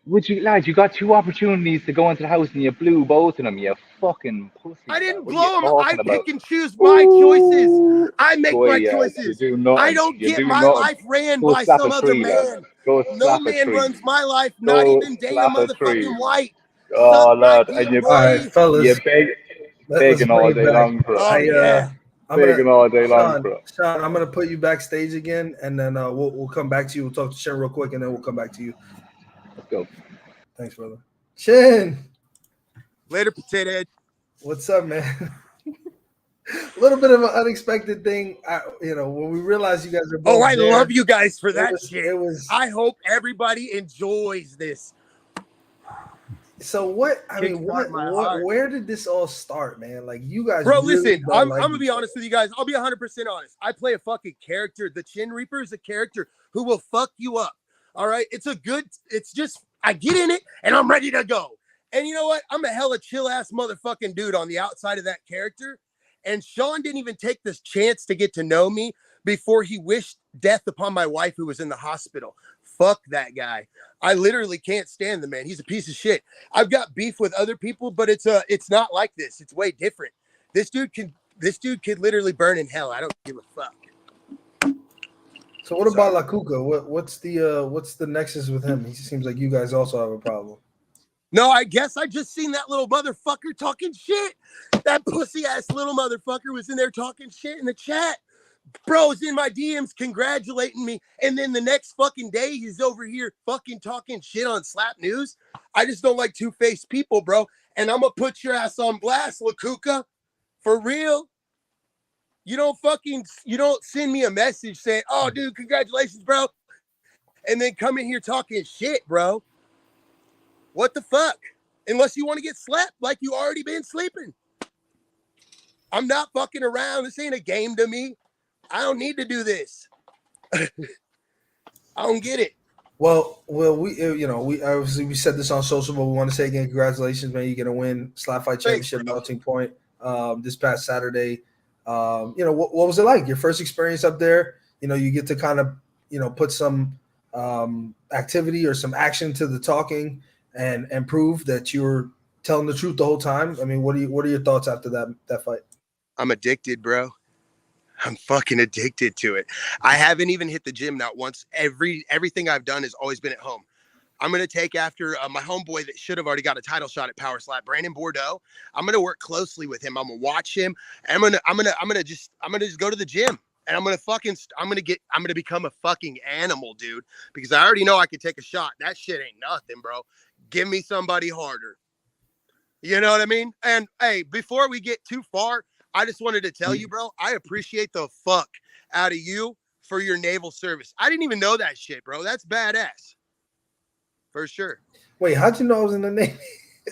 Would you, lad? You got two opportunities to go into the house and you blew both of them. You fucking pussy.
I
Lad.
didn't
What are you
blow them. I
talking about?
pick and choose my choices. I make
Boy,
my
yeah, you
choices.
do
I
nothing.
don't
You
get
do
my
nothing.
life ran
Go
by
slap a
some other
tree, lad.
man.
Go
No
slap a
man
tree.
runs my life, not
Go
even Dana
slap a tree.
motherfucking White.
Oh,
Suck my
lad,
dick,
and you
All right,
boy.
fellas. Let's
begging
bring
all
it
day
back.
long for it.
Oh, yeah.
Begging all day long for it.
Sean, I'm gonna put you backstage again, and then we'll come back to you. We'll talk to Shen real quick, and then we'll come back to you.
Let's go.
Thanks, brother. Shen,
Later, potato head.
what's up, man? A little bit of an unexpected thing, when we realized you guys are both
Oh, I
there,
love you guys for that shit.
It was.
I hope everybody enjoys this.
So what? I mean,
Kickstart my heart.
where did this all start, man? Like you guys,
Bro,
really
listen,
don't
I'm
like
gonna be
each
honest with you guys. I'll be 100% honest. I play a fucking character. The Chin Reaper is a character who will fuck you up. All right, it's just I get in it and I'm ready to go. And you know what? I'm a hella chill ass motherfucking dude on the outside of that character. And Sean didn't even take this chance to get to know me before he wished death upon my wife who was in the hospital. Fuck that guy. I literally can't stand the man. He's a piece of shit. I've got beef with other people, but it's not like this. It's way different. This dude could literally burn in hell. I don't give a fuck.
So what about La Cuca? What's the nexus with him? He seems like you guys also have a problem.
No, I guess I just seen that little motherfucker talking shit. That pussy ass little motherfucker was in there talking shit in the chat. Bro's in my DMs congratulating me, and then the next fucking day he's over here fucking talking shit on Slap News. I just don't like two-faced people, bro. And I'm gonna put your ass on blast, La Cuca. For real. You don't send me a message saying, "Oh, dude, congratulations, bro," and then come in here talking shit, bro. What the fuck? Unless you want to get slapped like you already been sleeping. I'm not fucking around. This ain't a game to me. I don't need to do this. I don't get it.
Well, we obviously we said this on social, but we want to say again, congratulations, man! You get a win, Slap Fight Championship, Melting Point, this past Saturday. What was it like? Your first experience up there? You get to kind of put some activity or some action to the talking and prove that you were telling the truth the whole time. I mean, what are your thoughts after that fight?
I'm addicted, bro. I'm fucking addicted to it. I haven't even hit the gym not once. Everything I've done has always been at home. I'm going to take after my homeboy that should have already got a title shot at Power Slap, Brandon Bordeaux. I'm going to work closely with him. I'm going to watch him. And I'm going to just go to the gym, and I'm going to become a fucking animal, dude, because I already know I could take a shot. That shit ain't nothing, bro. Give me somebody harder. You know what I mean? And hey, before we get too far, I just wanted to tell you, bro, I appreciate the fuck out of you for your naval service. I didn't even know that shit, bro. That's badass. For sure.
Wait, how'd you know I was in the Navy?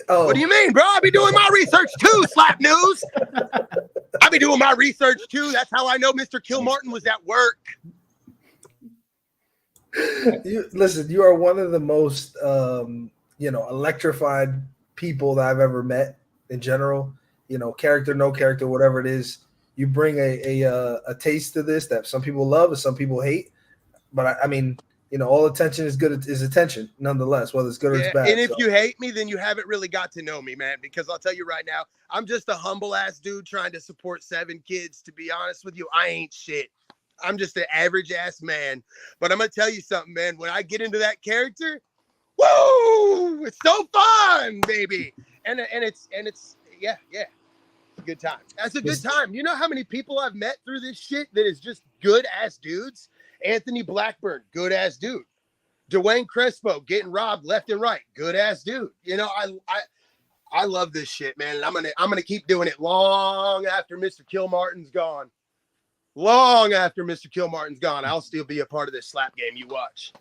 Oh,
What do you mean, bro? I be doing my research too, Slap News. I be doing my research too. That's how I know Mr. Kilmartin was at work.
Listen, you are one of the most electrified people that I've ever met in general. Character, no character, whatever it is. You bring a taste to this that some people love and some people hate. But I mean, all attention is good is attention, nonetheless, whether it's good or it's bad.
And if you hate me, then you haven't really got to know me, man. Because I'll tell you right now, I'm just a humble ass dude trying to support 7 kids. To be honest with you, I ain't shit. I'm just an average ass man. But I'm gonna tell you something, man. When I get into that character, woo! It's so fun, baby. And it's yeah. It's a good time. That's a good time. You know how many people I've met through this shit that is just good ass dudes? Anthony Blackburn, good ass dude. Dwayne Crespo getting robbed left and right, good ass dude. I love this shit, man. And I'm gonna keep doing it long after Mr. Kilmartin's gone. Long after Mr. Kilmartin's gone, I'll still be a part of this slap game you watch.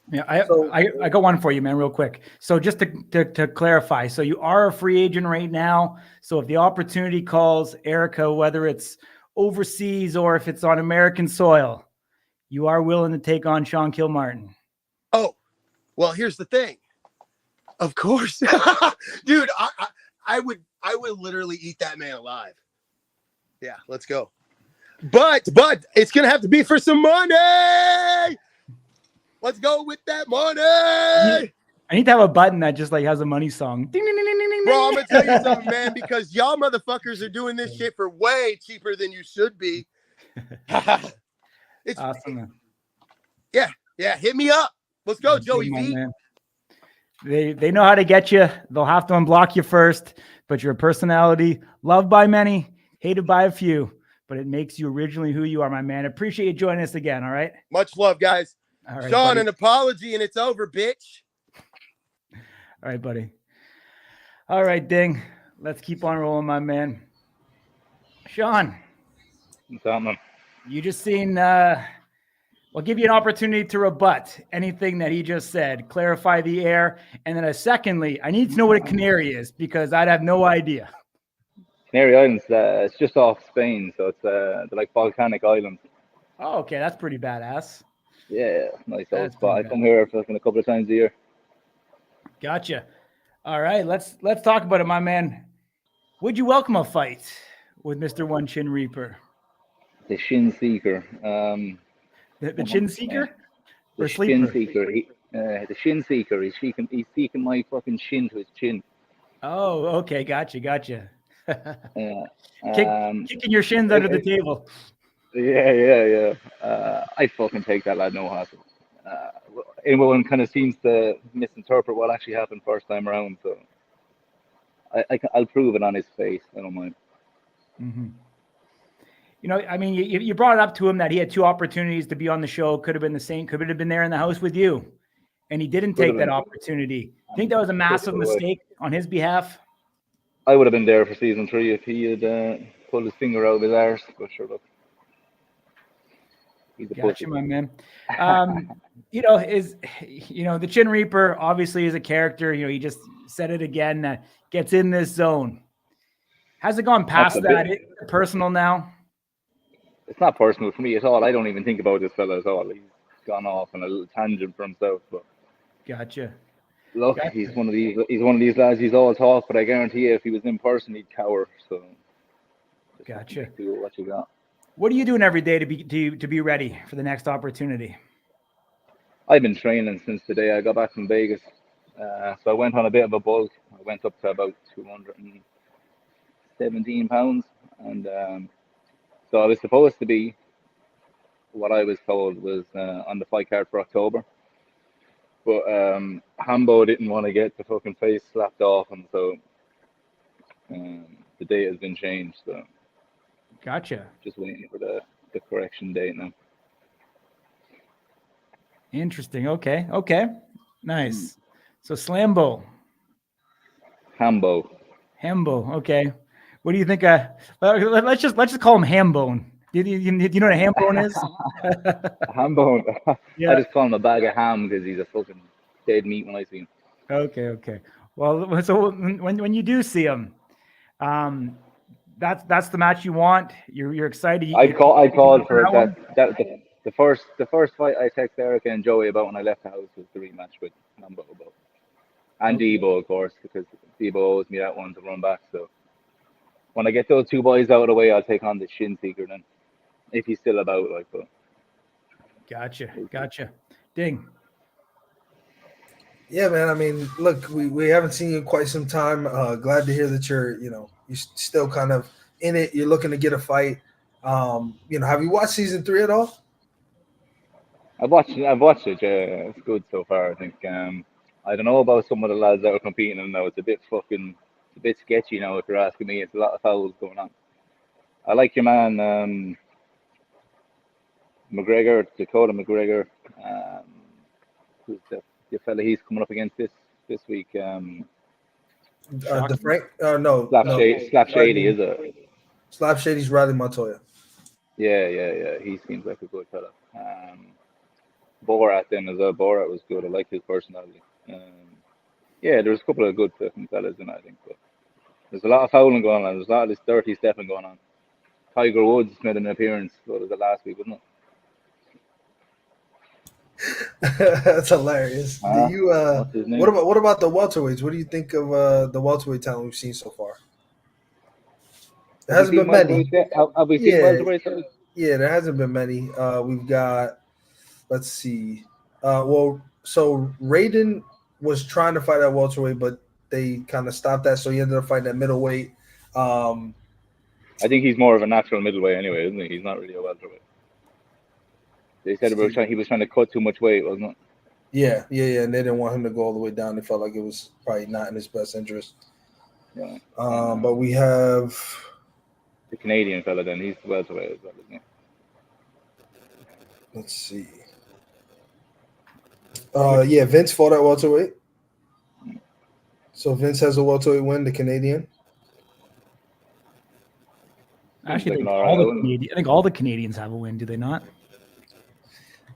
Yeah, I got one for you, man, real quick. So just to clarify, so you are a free agent right now. So if the opportunity calls, Erica, whether it's overseas or if it's on American soil, you are willing to take on Sean Kilmartin.
Oh, well, here's the thing. Of course, dude, I would literally eat that man alive. Yeah, let's go. But it's gonna have to be for some money. Let's go with that money.
I need to have a button that just like has a money song. Ding, ding, ding, ding, ding,
Bro, I'm gonna tell you something, man, because y'all motherfuckers are doing this shit for way cheaper than you should be. It's
awesome.
Yeah, hit me up. Let's go, Joey V.
Man. They know how to get you. They'll have to unblock you first, but your personality, loved by many, hated by a few, but it makes you originally who you are, my man. Appreciate you joining us again, all right?
Much love, guys.
All right,
Sean,
buddy.
an apology and it's over, bitch.
All right, buddy. All right, Ding. Let's keep on rolling, my man. Sean.
What's up, man?
You just seen, we'll give you an opportunity to rebut anything that he just said, clarify the air. And then secondly, I need to know what a canary is because I'd have no idea.
Canary Islands, it's just off Spain. So it's they're like volcanic islands.
Oh, okay. That's pretty badass.
Yeah, nice old
That's
spot. I come here for a couple of times a year.
Gotcha. All right, let's talk about it, my man. Would you welcome a fight with Mr. One Chin Reaper?
The Shin Seeker.
The Chin Seeker?
The
Or
Shin
Sleeper?
Seeker. The Shin Seeker. He's seeking my fucking shin to his chin.
Oh, okay. Gotcha.
Yeah.
Kicking your shins under the table.
Yeah. I fucking take that lad no hassle. Everyone kind of seems to misinterpret what actually happened first time around, so I'll prove it on his face. I don't mind.
Mm-hmm. I mean, you brought it up to him that he had 2 opportunities to be on the show. Could have been the same. Could have been there in the house with you, and he didn't take that opportunity. I think that was a massive mistake on his behalf.
I would have been there for season 3 if he had pulled his finger out of his arse. But sure, look.
Gotcha, my man. The Chin Reaper obviously is a character. He just said it again that gets in this zone. Has it gone past that? It's personal now? It's
not personal for me at all. I don't even think about this fella at all. He's gone off on a little tangent for himself. But
gotcha.
Look, he's one of these lads. He's all talk, but I guarantee you, if he was in person, he'd cower. So,
gotcha.
Do what you got.
What are you doing every day to be ready for the next opportunity?
I've been training since the day I got back from Vegas. So I went on a bit of a bulk. I went up to about 217 pounds. And so I was supposed to be, what I was told was on the fight card for October. But Hambo didn't want to get the fucking face slapped off him. So the date has been changed. So.
Gotcha.
Just waiting for the correction date now.
Interesting. Okay. Nice. So Slambo.
Hambo.
Okay. What do you think? Let's just call him Hambone. Do you know what a Hambone is?
Hambone.
Yeah.
I just call him a bag of ham because he's a fucking dead meat when I see him.
Okay. Well, so when you do see him, that's the match you want. You're excited.
I called for
that one?
that the first fight I texted Erica and Joey about when I left the house was the rematch with Hambo, and
Okay.
Debo, of course, because Debo owes me that one to run back. So when I get those two boys out of the way, I'll take on the Shin Seeker then, if he's still about. Like, but
Gotcha. Ding.
Yeah, man. I mean, look, we haven't seen you in quite some time. Glad to hear that you're still kind of in it. You're looking to get a fight. Have you watched season 3 at all?
I've watched it. Yeah, it's good so far. I think. I don't know about some of the lads that are competing in now. It's a bit sketchy now. If you're asking me, it's a lot of fouls going on. I like your man, McGregor, Dakota McGregor. Who's the fella he's coming up against this week?
The Frank? No,
Slap Shady, is it?
Slap Shady's Riley Montoya.
Yeah. He seems like a good fella. Borat then as well. Borat was good. I like his personality. Yeah, there's a couple of good fucking fellas in, I think. But there's a lot of fouling going on. There's a lot of this dirty stepping going on. Tiger Woods made an appearance. What was it last week, wasn't it?
That's hilarious. Do you
What's his name?
what about the welterweights? What do you think of the welterweight talent we've seen so far? There hasn't been many.
Have we seen welterweights?
Yeah, there hasn't been many. We've got, let's see. So Raiden was trying to fight at welterweight, but they kind of stopped that, so he ended up fighting at middleweight.
I think he's more of a natural middleweight anyway, isn't he? He's not really a welterweight. They said he was trying to cut too much weight, wasn't it?
Yeah, and they didn't want him to go all the way down. They felt like it was probably not in his best interest.
Yeah.
But we have
the Canadian fella. Then he's the welterweight as well, isn't he?
Let's see. Yeah, Vince fought at welterweight. So Vince has a welterweight win, the Canadian.
Actually, I think all the Canadians have a win, do they not?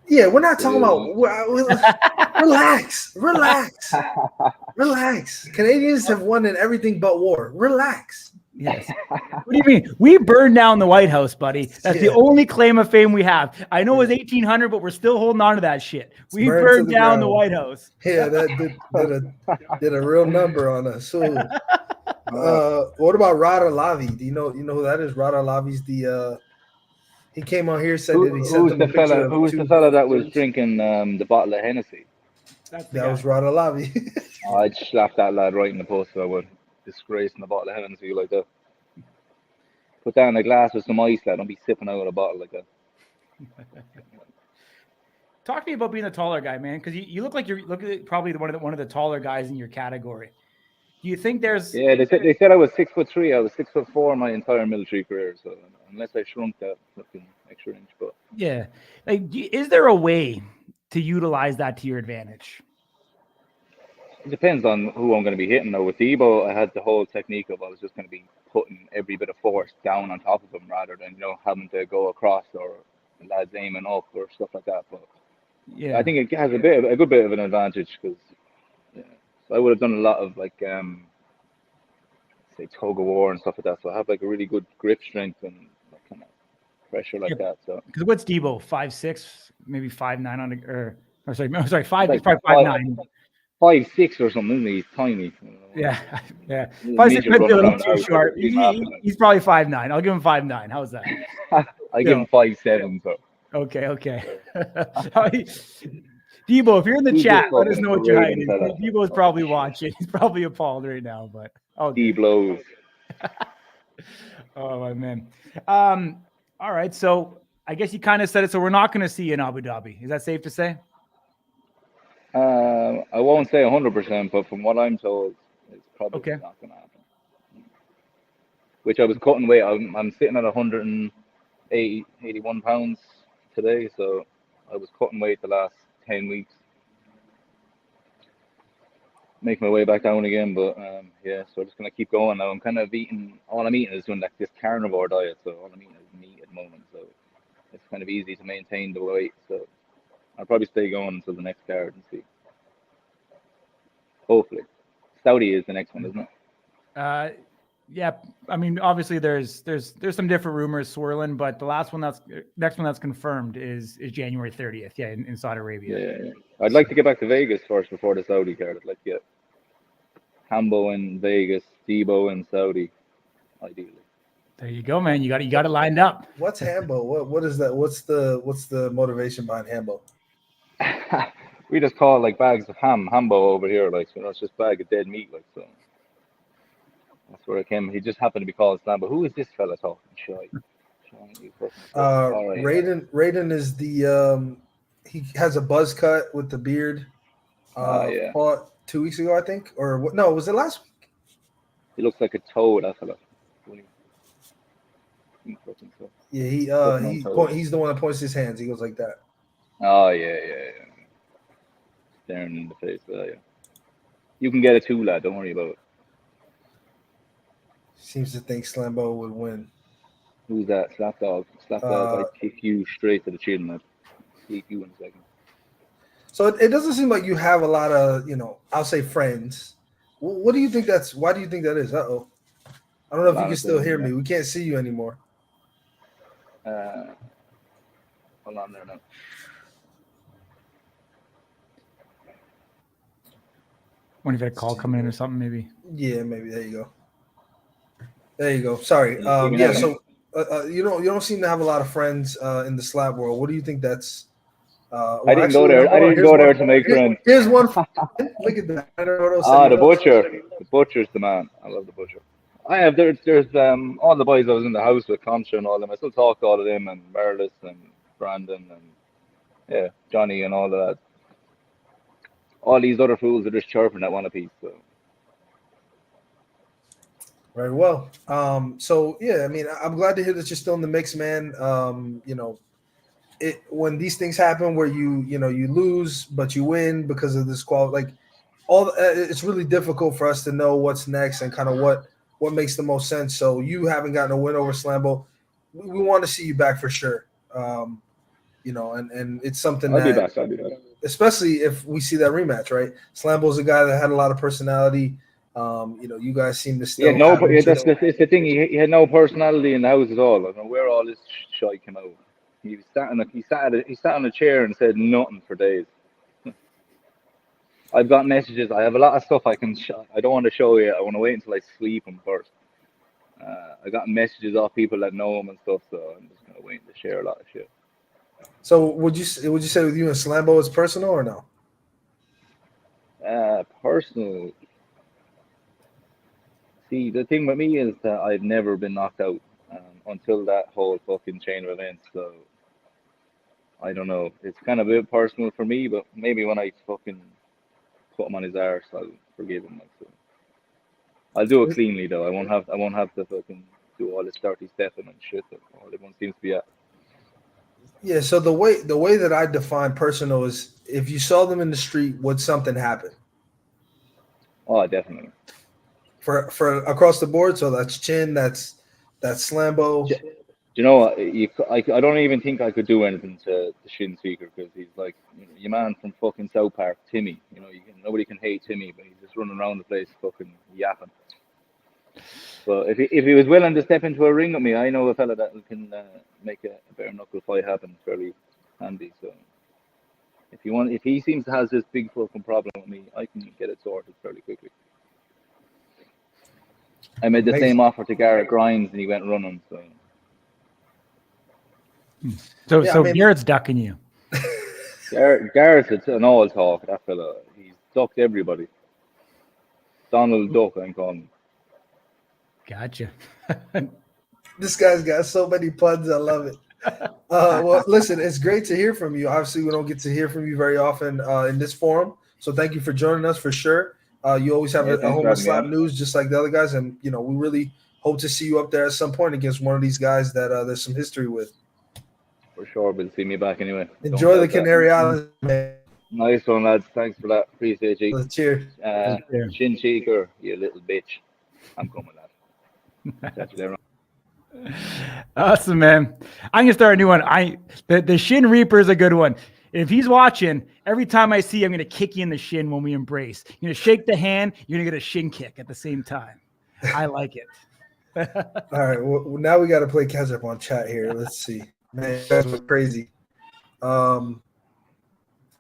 Yeah, we're not talking about. Relax. Canadians have won in everything but war. Relax.
Yes. What do you mean? We burned down the White House, buddy. That's the only claim of fame we have. I know it was 1800, but we're still holding on to that shit. We burned down the White House.
Yeah, that did a real number on us. So, what about Rod Arlavi? Do you know who that is? Rod Arlavi's he came on here, said that he sent them a picture of
who was the fella that was drinking the bottle of Hennessy?
That was Rod Arlavi.
I'd slap that lad right in the post. I would. Disgracing the bottle of Hennessy like that. Put down a glass with some ice, lad. Don't be sipping out of a bottle like that.
Talk to me about being a taller guy, man, because you look like you're probably one of the taller guys in your category. Do you think there's?
Yeah, they said I was 6'3". I was 6'4" my entire military career. So unless I shrunk that fucking extra inch, but
yeah, like, is there a way to utilize that to your advantage?
it depends on who I'm going to be hitting. Though with Debo, I had the whole technique of I was just going to be putting every bit of force down on top of him rather than having to go across or lads aiming up or stuff like that. But yeah, I think it has a good bit of an advantage because so I would have done a lot of like say tug of war and stuff like that. So I have like a really good grip strength and like, kind of pressure like that. So
because what's Debo, 5'6", maybe 5'9" on the or sorry 5
like
5'9".
5'6" or something, isn't he? He's tiny.
Yeah. 5'6" might be a little too short. He's probably 5'9". I'll give him 5'9". How's that?
I give him 5'7". So
okay. Debo, if you're in the chat, let us know what your height is. Debo's probably watching. He's probably appalled right now, but
he blows.
Oh my man. All right. So I guess you kind of said it. So we're not going to see you in Abu Dhabi. Is that safe to say?
I won't say 100%, but from what I'm told, it's probably not going to happen. Which I was cutting weight. I'm sitting at 181 pounds today, so I was cutting weight the last 10 weeks. Make my way back down again, but so I'm just going to keep going now. I'm kind of all I'm eating is doing like this carnivore diet, so all I'm eating is meat at the moment, so it's kind of easy to maintain the weight, so I'll probably stay going until the next card and see. Hopefully. Saudi is the next one, isn't it?
Yeah, I mean, obviously there's some different rumors swirling, but the next one that's confirmed is January 30th. Yeah, in Saudi Arabia.
Yeah. I'd like to get back to Vegas first before the Saudi card. I'd like to get Hambo in Vegas, Debo in Saudi, ideally.
There you go, man. You got it lined up.
What's Hambo? What is that? What's the motivation behind Hambo?
We just call it like bags of Hambo over here, like, so it's just a bag of dead meat, like, so. That's where it came. He just happened to be called Slam. But who is this fella talking?
Raiden is the he has a buzz cut with the beard.
Yeah.
Fought 2 weeks ago, I think, or what? No, was it last week?
He looks like a toad, that fella.
Yeah, he's the one that points his hands. He goes like that.
Oh yeah. Staring in the face. Yeah. You can get it too, lad. Don't worry about it.
Seems to think Slambo would win.
Who's that? Slap Dawg. Slap Dawg. I kick you straight to the chin, man. Kick you in a second.
So it doesn't seem like you have a lot of, I'll say friends. What do you think that's? Why do you think that is? Uh-oh. I don't know if you can still hear me. We can't see you anymore.
Hold on there now.
When you've had a call coming in or something, maybe.
Yeah, maybe. There you go. Sorry. Yeah. So you don't seem to have a lot of friends in the slap world. What do you think that's?
I didn't go there. I didn't go there to make friends.
Here's one. Look at that.
The butcher. The butcher's the man. I love the butcher. I have there's all the boys I was in the house with, Concha and all them. I still talk to all of them, and Merlis and Brandon and Johnny and all of that. All these other fools are just chirping at one apiece. So.
Very well. So yeah, I mean, I'm glad to hear that you're still in the mix, man. When these things happen where you lose but you win because of this it's really difficult for us to know what's next and kind of what makes the most sense. So you haven't gotten a win over Slambo. We want to see you back for sure. And it's something
I'll be back.
Especially if we see that rematch, right? Slambo's a guy that had a lot of personality. You guys seem to still.
That's the thing. He had no personality in the house at all. I don't know where all this shit came out. He sat on a chair and said nothing for days. I've got messages. I have a lot of stuff I don't want to show you. I want to wait until I sleep him first. I got messages off people that know him and stuff, so I'm just gonna wait to share a lot of shit.
So would you say with you and Slambo it's personal or no?
Personal. See, the thing with me is that I've never been knocked out until that whole fucking chain of events. So I don't know. It's kind of a bit personal for me, but maybe when I fucking put him on his arse, I'll forgive him. So I'll do it cleanly though. I won't have to fucking do all this dirty stepping and shit that all everyone seems to be at.
Yeah. So the way that I define personal is if you saw them in the street, would something happen?
Oh, definitely.
For across the board, so that's Chin, that's Slambo.
You know what? I don't even think I could do anything to Shin Seeker because he's like your man from fucking South Park, Timmy. Nobody can hate Timmy, but he's just running around the place fucking yapping. So if he was willing to step into a ring with me, I know a fella that can make a bare knuckle fight happen fairly handy. So if he seems to have this big fucking problem with me, I can get it sorted fairly quickly. I made the same offer to Garrett Grimes and he went running.
So Garrett's ducking you.
Garrett's an all talk. That fella, he's ducked everybody. Donald Duck, I'm calling him.
Gotcha.
This guy's got so many puns. I love it. Well, listen, it's great to hear from you. Obviously, we don't get to hear from you very often in this forum. So thank you for joining us for sure. You always have a home of slap news just like the other guys. And, we really hope to see you up there at some point against one of these guys that there's some history with.
For sure, but see me back anyway.
Enjoy the Canary Islands, man.
Nice one, lads. Thanks for that. Appreciate you.
Cheers.
Shin Cheeker, you little bitch. I'm coming, lad. Catch you later.
Awesome, man. I'm gonna start a new one. The Shin Reaper is a good one. If he's watching, every time I see you, I'm going to kick you in the shin when we embrace. You're going to shake the hand. You're going to get a shin kick at the same time. I like it.
All right. Well, now we got to play catch up on chat here. Let's see. Man, you guys were crazy. So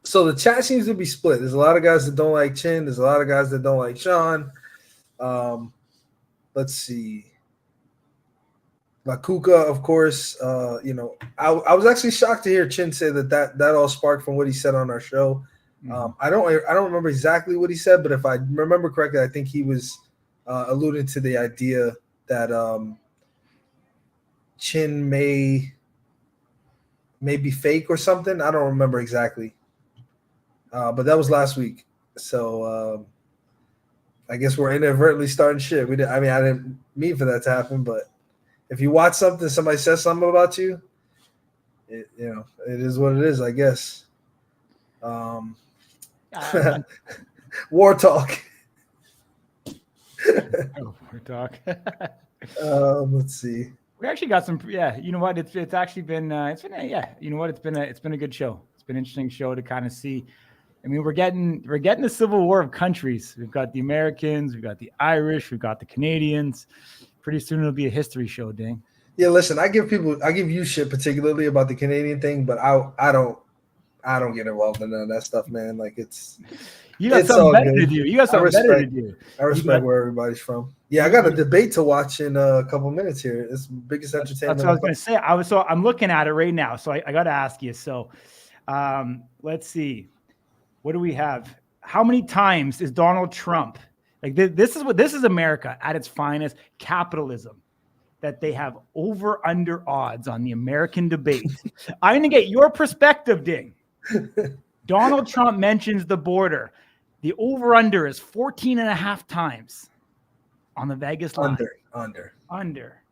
the chat seems to be split. There's a lot of guys that don't like Chin. There's a lot of guys that don't like Sean. Let's see. Makuka, of course. I was actually shocked to hear Chin say that all sparked from what he said on our show. I don't remember exactly what he said, but if I remember correctly, I think he was alluding to the idea that Chin may be fake or something. I don't remember exactly. But that was last week. So I guess we're inadvertently starting shit. I didn't mean for that to happen, but if you watch something, somebody says something about you, it is what it is, I guess. War talk.
War talk.
Let's see.
We actually got some. Yeah, you know what? It's actually been. It's been a good show. It's been an interesting show to kind of see. I mean, we're getting the civil war of countries. We've got the Americans, we've got the Irish, we've got the Canadians. Pretty soon it'll be a history show, Ding.
Yeah, listen, I give you shit particularly about the Canadian thing, but I don't get involved in none of that stuff, man. Like
you got something better to do. You got something better to do.
I respect where everybody's from. Yeah, I got a debate to watch in a couple minutes here. It's the biggest entertainment.
That's what I was going to say. I'm looking at it right now, so I got to ask you. So, let's see. What do we have? How many times is Donald Trump? Like this is America at its finest, capitalism, that they have over under odds on the American debate. I'm going to get your perspective, Ding. Donald Trump mentions the border. The over under is 14.5 times on the Vegas line. Under.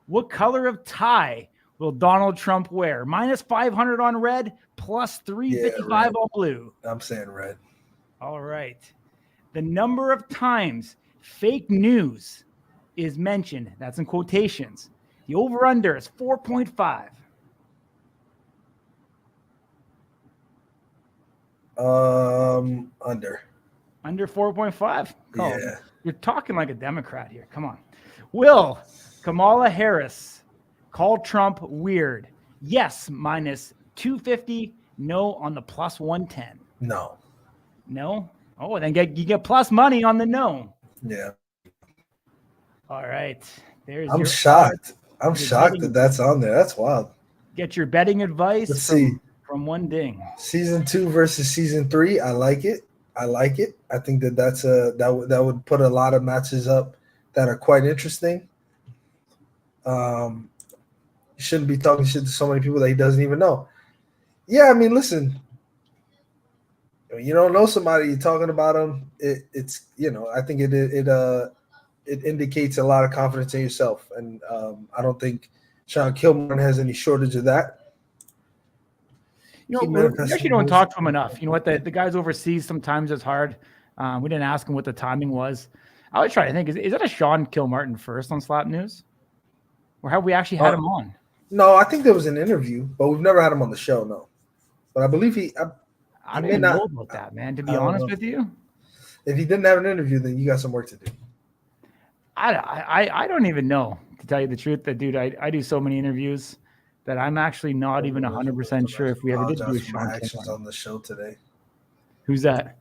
What color of tie will Donald Trump wear? -500 on red, plus 355 on blue.
I'm saying red.
All right. The number of times fake news is mentioned, that's in quotations. The over-under is 4.5.
Under.
Under 4.5?
Yeah.
You're talking like a Democrat here. Come on. Will Kamala Harris call Trump weird? Yes, -250. No on the +110.
No.
No? Oh, then you get plus money on the no.
Yeah.
All right.
I'm shocked. I'm shocked that that's on there. That's wild.
Get your betting advice.
Let's see.
From one Ding.
Season 2 versus season 3. I like it. I think that would put a lot of matches up that are quite interesting. You shouldn't be talking shit to so many people that he doesn't even know. Yeah, I mean, listen. When you don't know somebody, you're talking about them. It's I think it indicates a lot of confidence in yourself, and I don't think Sean Kilmartin has any shortage of that.
We actually don't talk to him enough. You know what? The guys overseas sometimes it's hard. We didn't ask him what the timing was. I was trying to think: is that a Sean Kilmartin first on Slap News, or have we actually had him on?
No, I think there was an interview, but we've never had him on the show. No, but I believe
I don't even know about that, man. To be honest with you,
if he didn't have an interview, then you got some work to do.
I don't even know, to tell you the truth. That dude, I do so many interviews that I'm actually not even 100% sure if we ever did do a Sean
actions on the show today.
Who's that?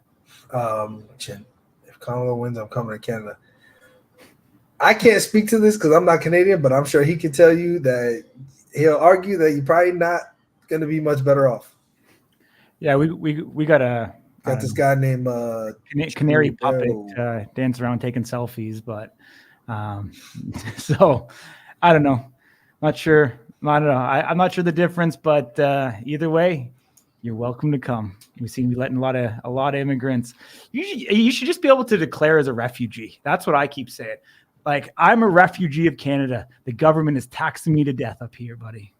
Chin. If Kamala wins, I'm coming to Canada. I can't speak to this because I'm not Canadian, but I'm sure he can tell you that he'll argue that you're probably not going to be much better off. Yeah,
we got
this guy named
Canary Puppet dance around taking selfies, but so I don't know. Not sure. I don't know. I'm not sure the difference, but either way, you're welcome to come. We seem to be letting a lot of immigrants. You should just be able to declare as a refugee. That's what I keep saying. Like, I'm a refugee of Canada. The government is taxing me to death up here, buddy.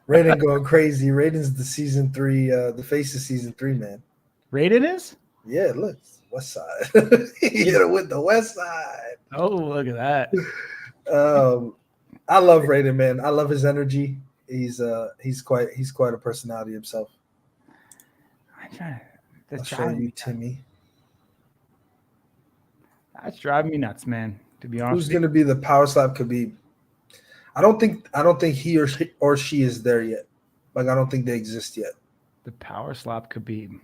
Raiden going crazy. Raiden's the season 3, the face of season 3, man.
Raiden is?
Yeah, look, West Side. He hit it with the West Side.
Oh, look at that.
I love Raiden, man. I love his energy. he's quite a personality himself. I'll show you, Timmy.
That's driving me nuts, man. To be honest,
who's going to be the power slap Khabib? I don't think he or she is there yet. Like, I don't think they exist yet.
The power slap Khabib.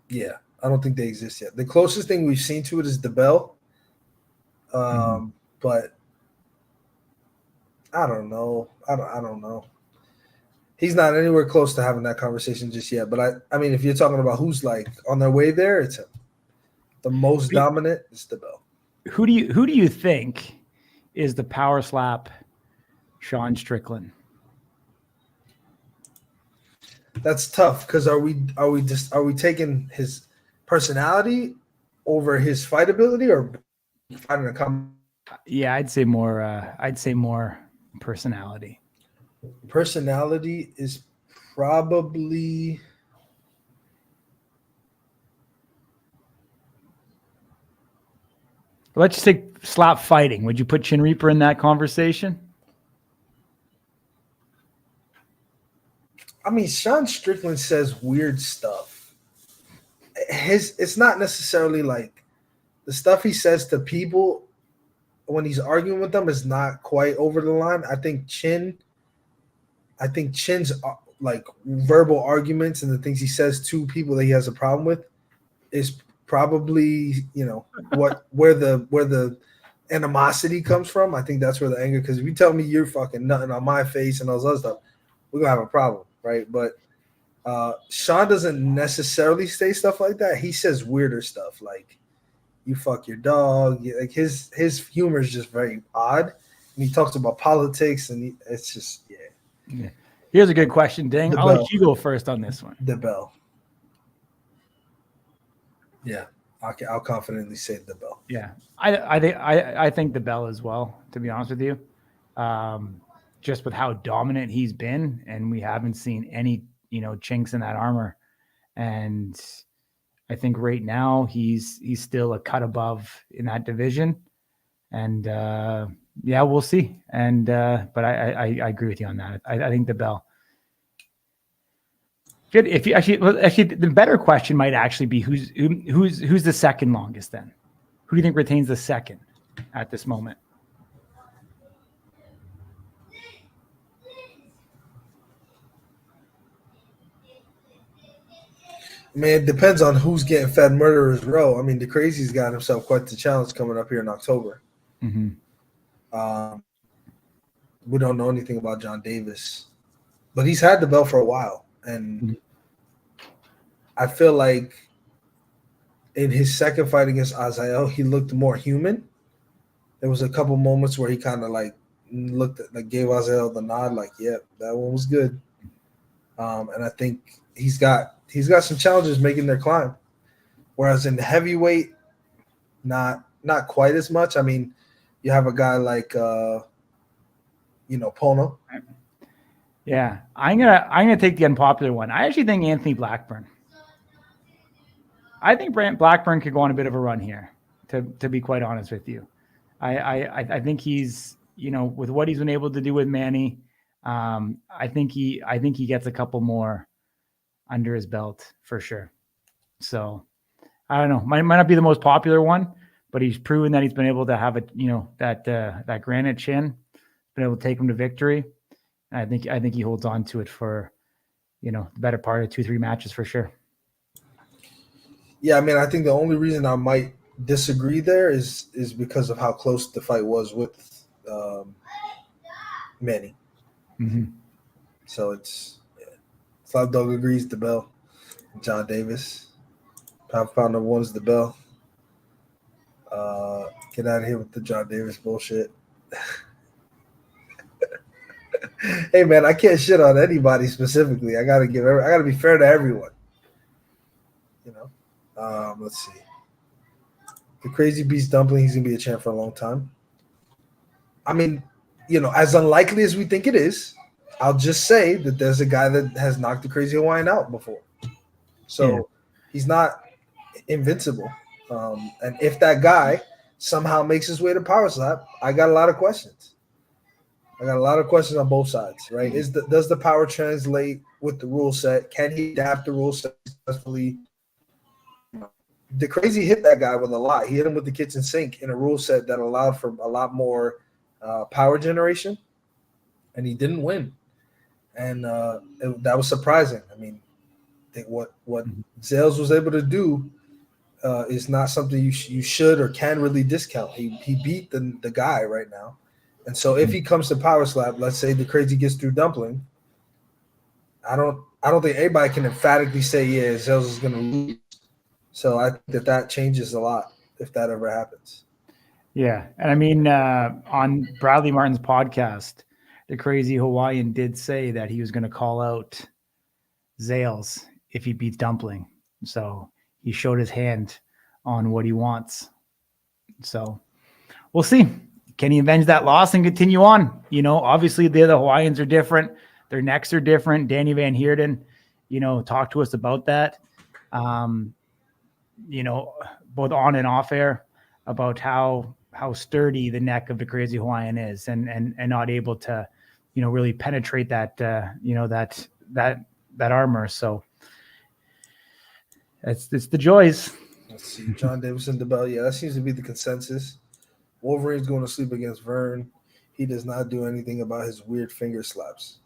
Yeah, I don't think they exist yet. The closest thing we've seen to it is the bell. But I don't know. I don't know. He's not anywhere close to having that conversation just yet. But I mean, if you're talking about who's like on their way there, it's him. The most dominant is the bell.
Who do you think is the power slap Sean Strickland?
That's tough because are we taking his personality over his fight ability or fighting a come?
Yeah, I'd say more personality.
Personality is probably
Let's just take slap fighting. Would you put Chin Reaper in that conversation?
I mean, Sean Strickland says weird stuff. It's not necessarily like the stuff he says to people when he's arguing with them is not quite over the line. I think Chin's like verbal arguments and the things he says to people that he has a problem with is probably, where the animosity comes from. I think that's where the anger, because if you tell me you're fucking nothing on my face and all this other stuff, we're gonna have a problem, right? But Sean doesn't necessarily say stuff like that. He says weirder stuff like you fuck your dog. Like his humor is just very odd. And he talks about politics and it's just yeah.
Here's a good question, Ding. I'll let you go first on this one.
The bell. Yeah, I'll confidently say the bell.
Yeah, I think the bell as well. To be honest with you, just with how dominant he's been, and we haven't seen any chinks in that armor, and I think right now he's still a cut above in that division, and yeah, we'll see. And but I agree with you on that. I think the bell. If you actually, the better question might actually be who's the second longest then? Who do you think retains the second at this moment?
Man, it depends on who's getting fed Murderer's Row. I mean, the Crazy's got himself quite the challenge coming up here in October.
Mm-hmm.
We don't know anything about John Davis, but he's had the belt for a while, and I feel like in his second fight against Azael, he looked more human. There was a couple moments where he kind of like looked at, like gave Azael the nod, like, "Yeah, that one was good." And I think he's got some challenges making their climb. Whereas in the heavyweight, not quite as much. I mean, you have a guy like Pono.
Yeah, I'm gonna take the unpopular one. I actually think Anthony Blackburn. I think Blackburn could go on a bit of a run here, to be quite honest with you. I think he's, with what he's been able to do with Manny, I think he gets a couple more under his belt for sure. So I don't know. Might not be the most popular one, but he's proven that he's been able to have that granite chin, been able to take him to victory. And I think he holds on to it for, the better part of 2-3 matches for sure.
Yeah, I mean, I think the only reason I might disagree there is because of how close the fight was with Manny.
Mm-hmm.
So it's Slap Dawg agrees the bell. John Davis, pound number one's the bell. Get out of here with the John Davis bullshit. Hey man, I can't shit on anybody specifically. I gotta be fair to everyone. Let's see. The Crazy Beast Dumpling, he's gonna be a champ for a long time. I mean, as unlikely as we think it is, I'll just say that there's a guy that has knocked the Crazy Hawaiian out before. So he's not invincible. And if that guy somehow makes his way to Power Slap, I got a lot of questions. I got a lot of questions on both sides, right? Does the power translate with the rule set? Can he adapt the rule set successfully? The Crazy hit that guy with a lot. He hit him with the kitchen sink in a rule set that allowed for a lot more power generation, and he didn't win. And that was surprising. I mean, what Zales was able to do is not something you should or can really discount. He beat the guy right now. And so if he comes to power slap, let's say the Crazy gets through Dumpling, I don't think anybody can emphatically say, yeah, Zales is going to lose. So I think that changes a lot if that ever happens.
Yeah. And I mean, on Bradley Martin's podcast, the Crazy Hawaiian did say that he was going to call out Zales if he beats Dumpling. So he showed his hand on what he wants. So we'll see. Can he avenge that loss and continue on? You know, obviously the other Hawaiians are different. Their necks are different. Danie Van Heerden, you know, talked to us about that. You know, both on and off air about how sturdy the neck of the Crazy Hawaiian is and not able to, you know, really penetrate that, you know, that armor. So it's the joys.
Let's see. John Davison, DeBell. Yeah, that seems to be the consensus. Wolverine's going to sleep against Vern. He does not do anything about his weird finger slaps.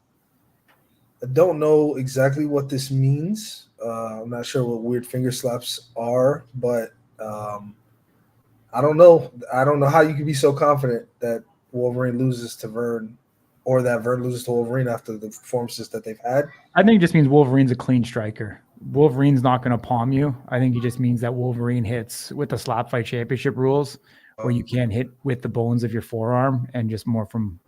I don't know exactly what this means. I'm not sure what weird finger slaps are, but I don't know. I don't know how you can be so confident that Wolverine loses to Vern or that Vern loses to Wolverine after the performances that they've had.
I think it just means Wolverine's a clean striker. Wolverine's not going to palm you. I think it just means that Wolverine hits with the slap fight championship rules where you can't hit with the bones of your forearm and just more from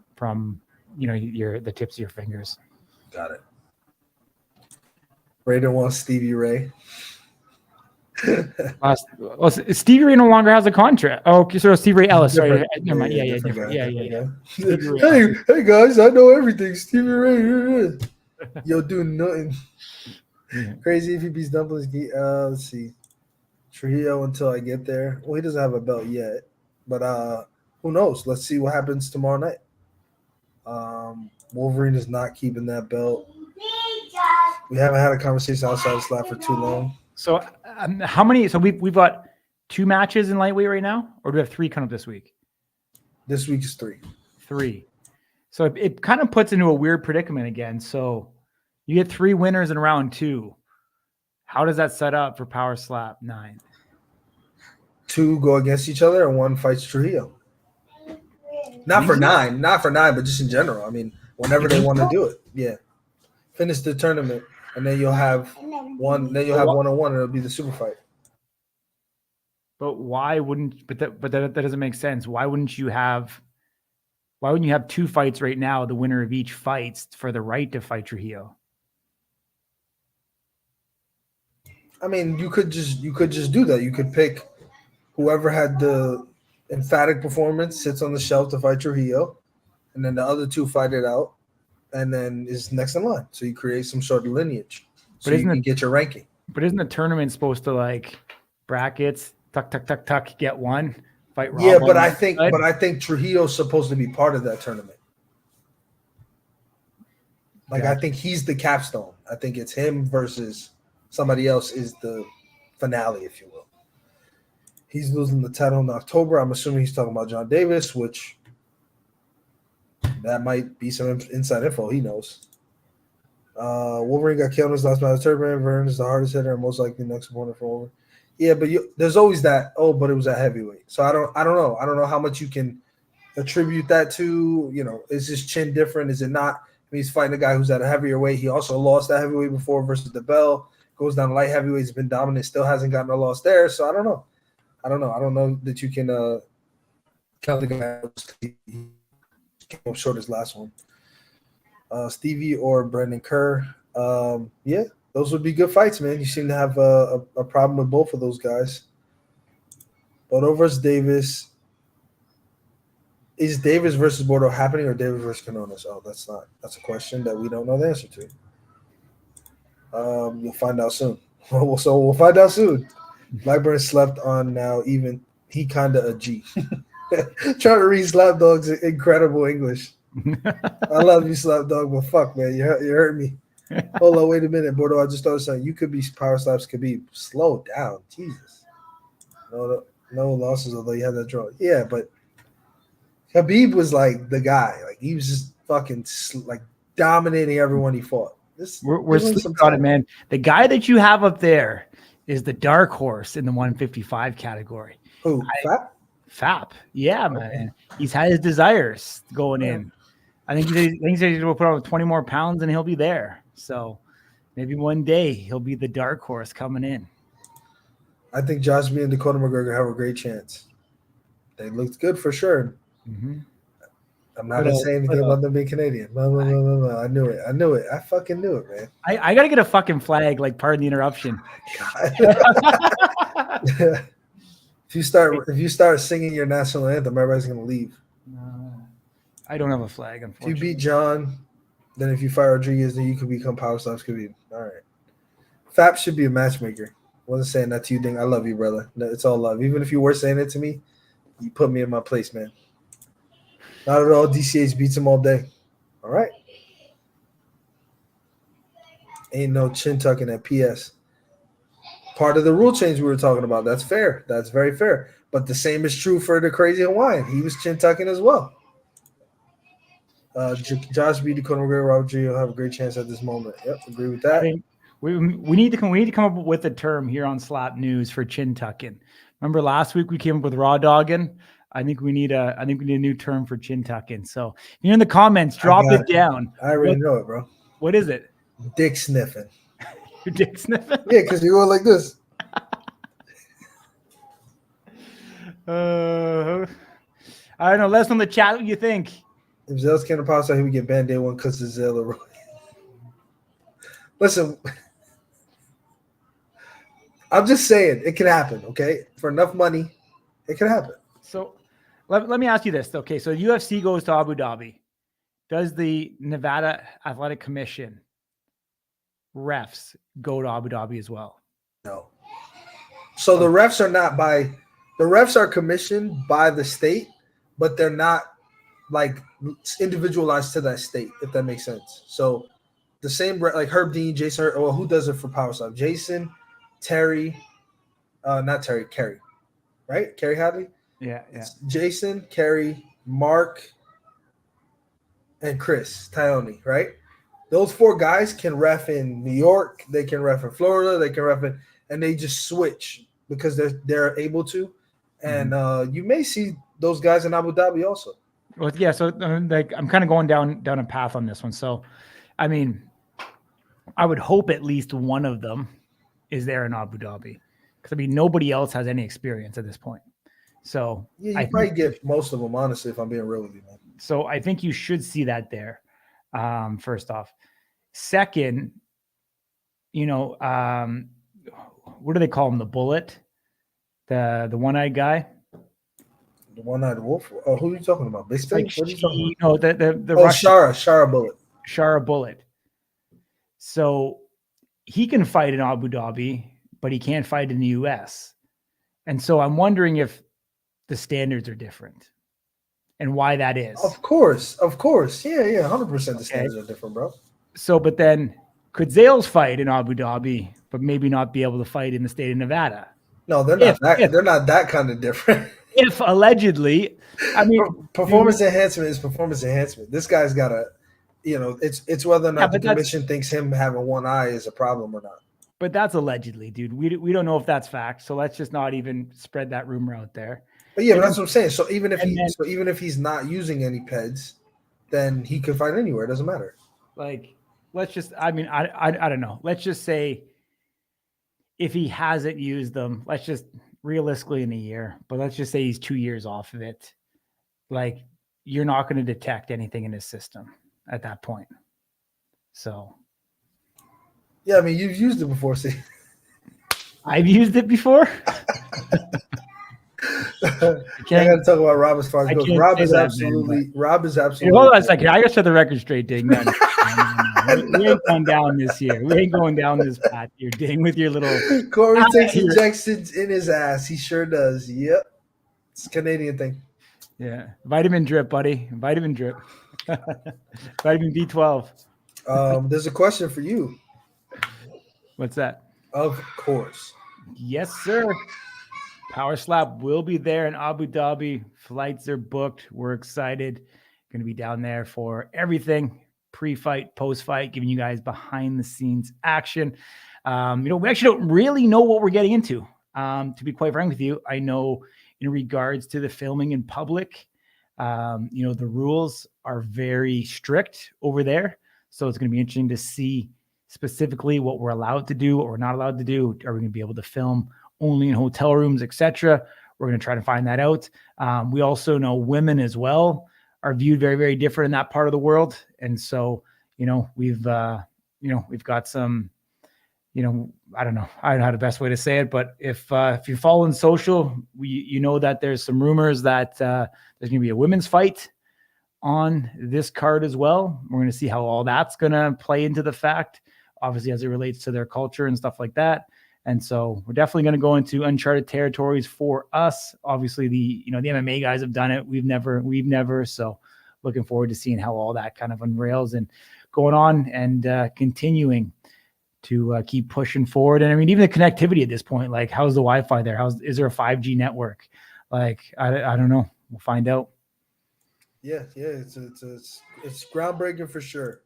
you know, the tips of your fingers.
Got it. Raider wants Stevie Ray.
Well, Stevie Ray no longer has a contract. Oh, okay, so Stevie Ray Ellis. Sorry, never mind. Yeah,
different.
Hey
guys, I know everything. Stevie Ray. Yo, doing nothing. Crazy if he beats Dumplings. Let's see. Trujillo until I get there. Well, he doesn't have a belt yet, but who knows? Let's see what happens tomorrow night. Wolverine is not keeping that belt. We haven't had a conversation outside of slap for too long.
So how many? So we've got 2 matches in lightweight right now, or do we have 3 coming up this week?
This week is 3.
3. So it kind of puts into a weird predicament again. So you get 3 winners in round 2. How does that set up for Power Slap 9?
2 go against each other and 1 fights Trujillo. Not for 9, but just in general. I mean, whenever they want to do it. Yeah. Finish the tournament, and then you'll have one. Then you'll have 1-on-1, and it'll be the super fight.
But why wouldn't? But that doesn't make sense. Why wouldn't you have 2 fights right now? The winner of each fights for the right to fight Trujillo.
I mean, you could just do that. You could pick whoever had the emphatic performance sits on the shelf to fight Trujillo, and then the other 2 fight it out. And then is next in line. So you create some sort of lineage. So you can get your ranking.
But isn't the tournament supposed to like brackets, tuck, get 1, fight Rob?
Yeah, but I think Trujillo's supposed to be part of that tournament. Like, gotcha. I think he's the capstone. I think it's him versus somebody else is the finale, if you will. He's losing the title in October. I'm assuming he's talking about John Davis, which that might be some inside info. He knows. Wolverine got killed in his last match. Turban Vern is the hardest hitter and most likely next opponent for Wolverine. Yeah, but there's always that. Oh, but it was at heavyweight. So I don't know. I don't know how much you can attribute that to. You know, is his chin different? Is it not? I mean, he's fighting a guy who's at a heavier weight. He also lost that heavyweight before versus the Bell. Goes down to light heavyweight. He's been dominant. Still hasn't gotten a loss there. So I don't know. I don't know that you can count the guy. Came up short his last one. Stevie or Brendan Kerr. Yeah, those would be good fights, man. You seem to have a problem with both of those guys. Bordeaux versus Davis. Is Davis versus Bordeaux happening or Davis versus Canonas? Oh, that's a question that we don't know the answer to. You'll find out soon. So we'll find out soon. Blackburn slept on now, even he kinda a G. Trying to read Slap Dawg's incredible English. I love you, Slap Dawg, but fuck, man, you hurt me. Hold on, wait a minute, Bordeaux. I just thought of something. You could be power slaps. Could be slow down. Jesus. No losses, although you had that draw. Yeah, but Khabib was like the guy. Like he was just fucking like dominating everyone he fought.
We're sleeping on it, man. The guy that you have up there is the dark horse in the 155 category.
Who?
Fap. Yeah, man. He's had his desires going in. I think he's going to put on 20 more pounds and he'll be there. So maybe one day he'll be the dark horse coming in.
I think Josh B and Dakota McGregor have a great chance. They looked good for sure.
Mm-hmm.
I'm not going to say anything about them being Canadian. No. I knew it. I fucking knew it, man.
I got to get a fucking flag, like, pardon the interruption.
If you start singing your national anthem, everybody's going to leave.
I don't have a flag, unfortunately.
If you beat John, then if you fight Rodriguez, then you can become Power Slaps Khabib. All right. Fap should be a matchmaker. Wasn't saying that to you, Ding. I love you, brother. It's all love. Even if you were saying it to me, you put me in my place, man. Not at all. DCH beats him all day. All right. Ain't no chin tucking at PS. Part of the rule change we were talking about. That's fair. That's very fair. But the same is true for the Crazy Hawaiian. He was chin tucking as well. Josh B. Dakota McGregor, Robert G. will have a great chance at this moment. Yep, agree with that.
I mean, we need to come up with a term here on Slap News for chin tucking. Remember last week we came up with raw dogging. I think we need a new term for chin tucking. So if you're in the comments, drop it down.
I already know it, bro.
What is it?
Dick sniffing.
Your dick sniffing?
Yeah, because you go like this.
I don't know. Let us know in the chat what you think.
If Zell's can't pass, he would get banned day one because of Zell. Listen, I'm just saying it can happen. Okay, for enough money, it can happen.
So let me ask you this. Okay, so UFC goes to Abu Dhabi. Does the Nevada Athletic Commission refs go to Abu Dhabi as well?
No. So the refs are commissioned by the state, but they're not like individualized to that state, if that makes sense. So the same, like Herb Dean, Jason, well, who does it for Power Slap? Jason, Terry, not Terry, Kerry, right? Kerry Hadley?
Yeah.
It's Jason, Kerry, Mark, and Chris Tyone, right? Those four guys can ref in New York, they can ref in Florida, they can ref in, and they just switch because they're able to. And you may see those guys in Abu Dhabi also.
Well, yeah. So like I'm kind of going down a path on this one. So, I mean, I would hope at least one of them is there in Abu Dhabi, because I mean nobody else has any experience at this point. So
yeah, you probably get most of them, honestly, if I'm being real with you, man.
So I think you should see that there. First off, second, what do they call him? The Bullet, the one-eyed guy.
The one-eyed wolf. Oh, who are you talking about? Big
Like,
what are you talking
about? No, the
Russian, Shara Bullet.
Shara Bullet. So he can fight in Abu Dhabi, but he can't fight in the US. And so I'm wondering if the standards are different and why that is.
Of course. Yeah, 100% the standards are different, bro.
So, but then could Zales fight in Abu Dhabi, but maybe not be able to fight in the state of Nevada?
No, they're not that kind of different.
If allegedly, I mean,
performance enhancement is performance enhancement. This guy's got a, it's whether or not the commission thinks him having one eye is a problem or not.
But that's allegedly, dude. We don't know if that's fact. So let's just not even spread that rumor out there.
But yeah, but that's what I'm saying. So even if he's not using any PEDs, then he could fight anywhere. It doesn't matter.
Like, let's just. I mean, I don't know. Let's just say if he hasn't used them, let's just realistically in a year, but let's just say he's 2 years off of it. Like, you're not going to detect anything in his system at that point. So.
Yeah, I mean, you've used it before, see.
I've used it before.
I gotta talk about Rob as far as goes. Rob is absolutely.
Hold on a second. I gotta set the record straight, Ding. No. We ain't going down this year. We ain't going down this path here, Ding, with your little.
Corey takes injections in his ass. He sure does. Yep, it's a Canadian thing.
Yeah, vitamin drip, buddy. Vitamin drip. Vitamin B12.
There's a question for you.
What's that?
Of course.
Yes, sir. Power Slap will be there in Abu Dhabi. Flights are booked. We're excited. Going to be down there for everything, pre-fight, post-fight, giving you guys behind-the-scenes action. We actually don't really know what we're getting into. To be quite frank with you, I know in regards to the filming in public, the rules are very strict over there. So it's going to be interesting to see specifically what we're allowed to do, what we're not allowed to do. Are we going to be able to film only in hotel rooms, etc.? We're going to try to find that out. We also know women as well are viewed very, very different in that part of the world. And so, we've got some, I don't know how the best way to say it, but if you're following social, that there's some rumors that there's going to be a women's fight on this card as well. We're going to see how all that's going to play into the fact, obviously, as it relates to their culture and stuff like that. And so we're definitely going to go into uncharted territories for us. Obviously, the MMA guys have done it. We've never. So looking forward to seeing how all that kind of unrails and going on and continuing to keep pushing forward. And I mean, even the connectivity at this point, like how's the Wi-Fi there? Is there a 5G network? Like, I don't know. We'll find out.
Yeah. It's groundbreaking for sure.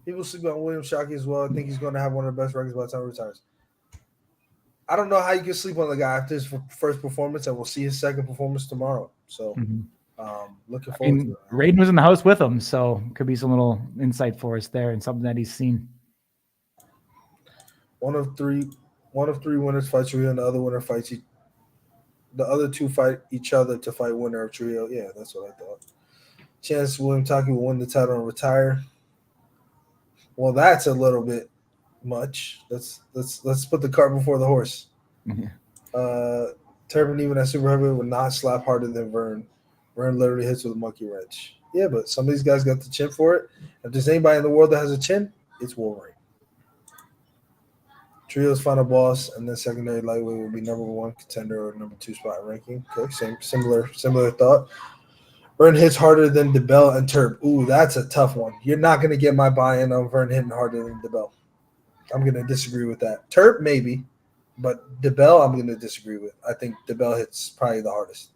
People sleep on William Shockey as well. I think he's going to have one of the best records by the time he retires. I don't know how you can sleep on the guy after his first performance, and we'll see his second performance tomorrow. So, looking forward to it.
Raiden was in the house with him, so could be some little insight for us there and something that he's seen.
One of three winners fight Trio, and the other winner fights the other two fight each other to fight winner of Trio. Yeah, that's what I thought. Chance William Taki will win the title and retire. Well, that's a little bit much. Let's put the cart before the horse.
Mm-hmm.
Turpin, even at super heavyweight, would not slap harder than Vern. Vern literally hits with a monkey wrench. Yeah, but some of these guys got the chin for it. If there's anybody in the world that has a chin, it's Wolverine. Trio's final boss, and then secondary lightweight will be number 1 contender or number 2 spot ranking. Okay, similar thought. Vern hits harder than DeBell and Turp. Ooh, that's a tough one. You're not going to get my buy-in on Vern hitting harder than DeBell. I'm going to disagree with that. Turp, maybe, but DeBell, I'm going to disagree with. I think DeBell hits probably the hardest.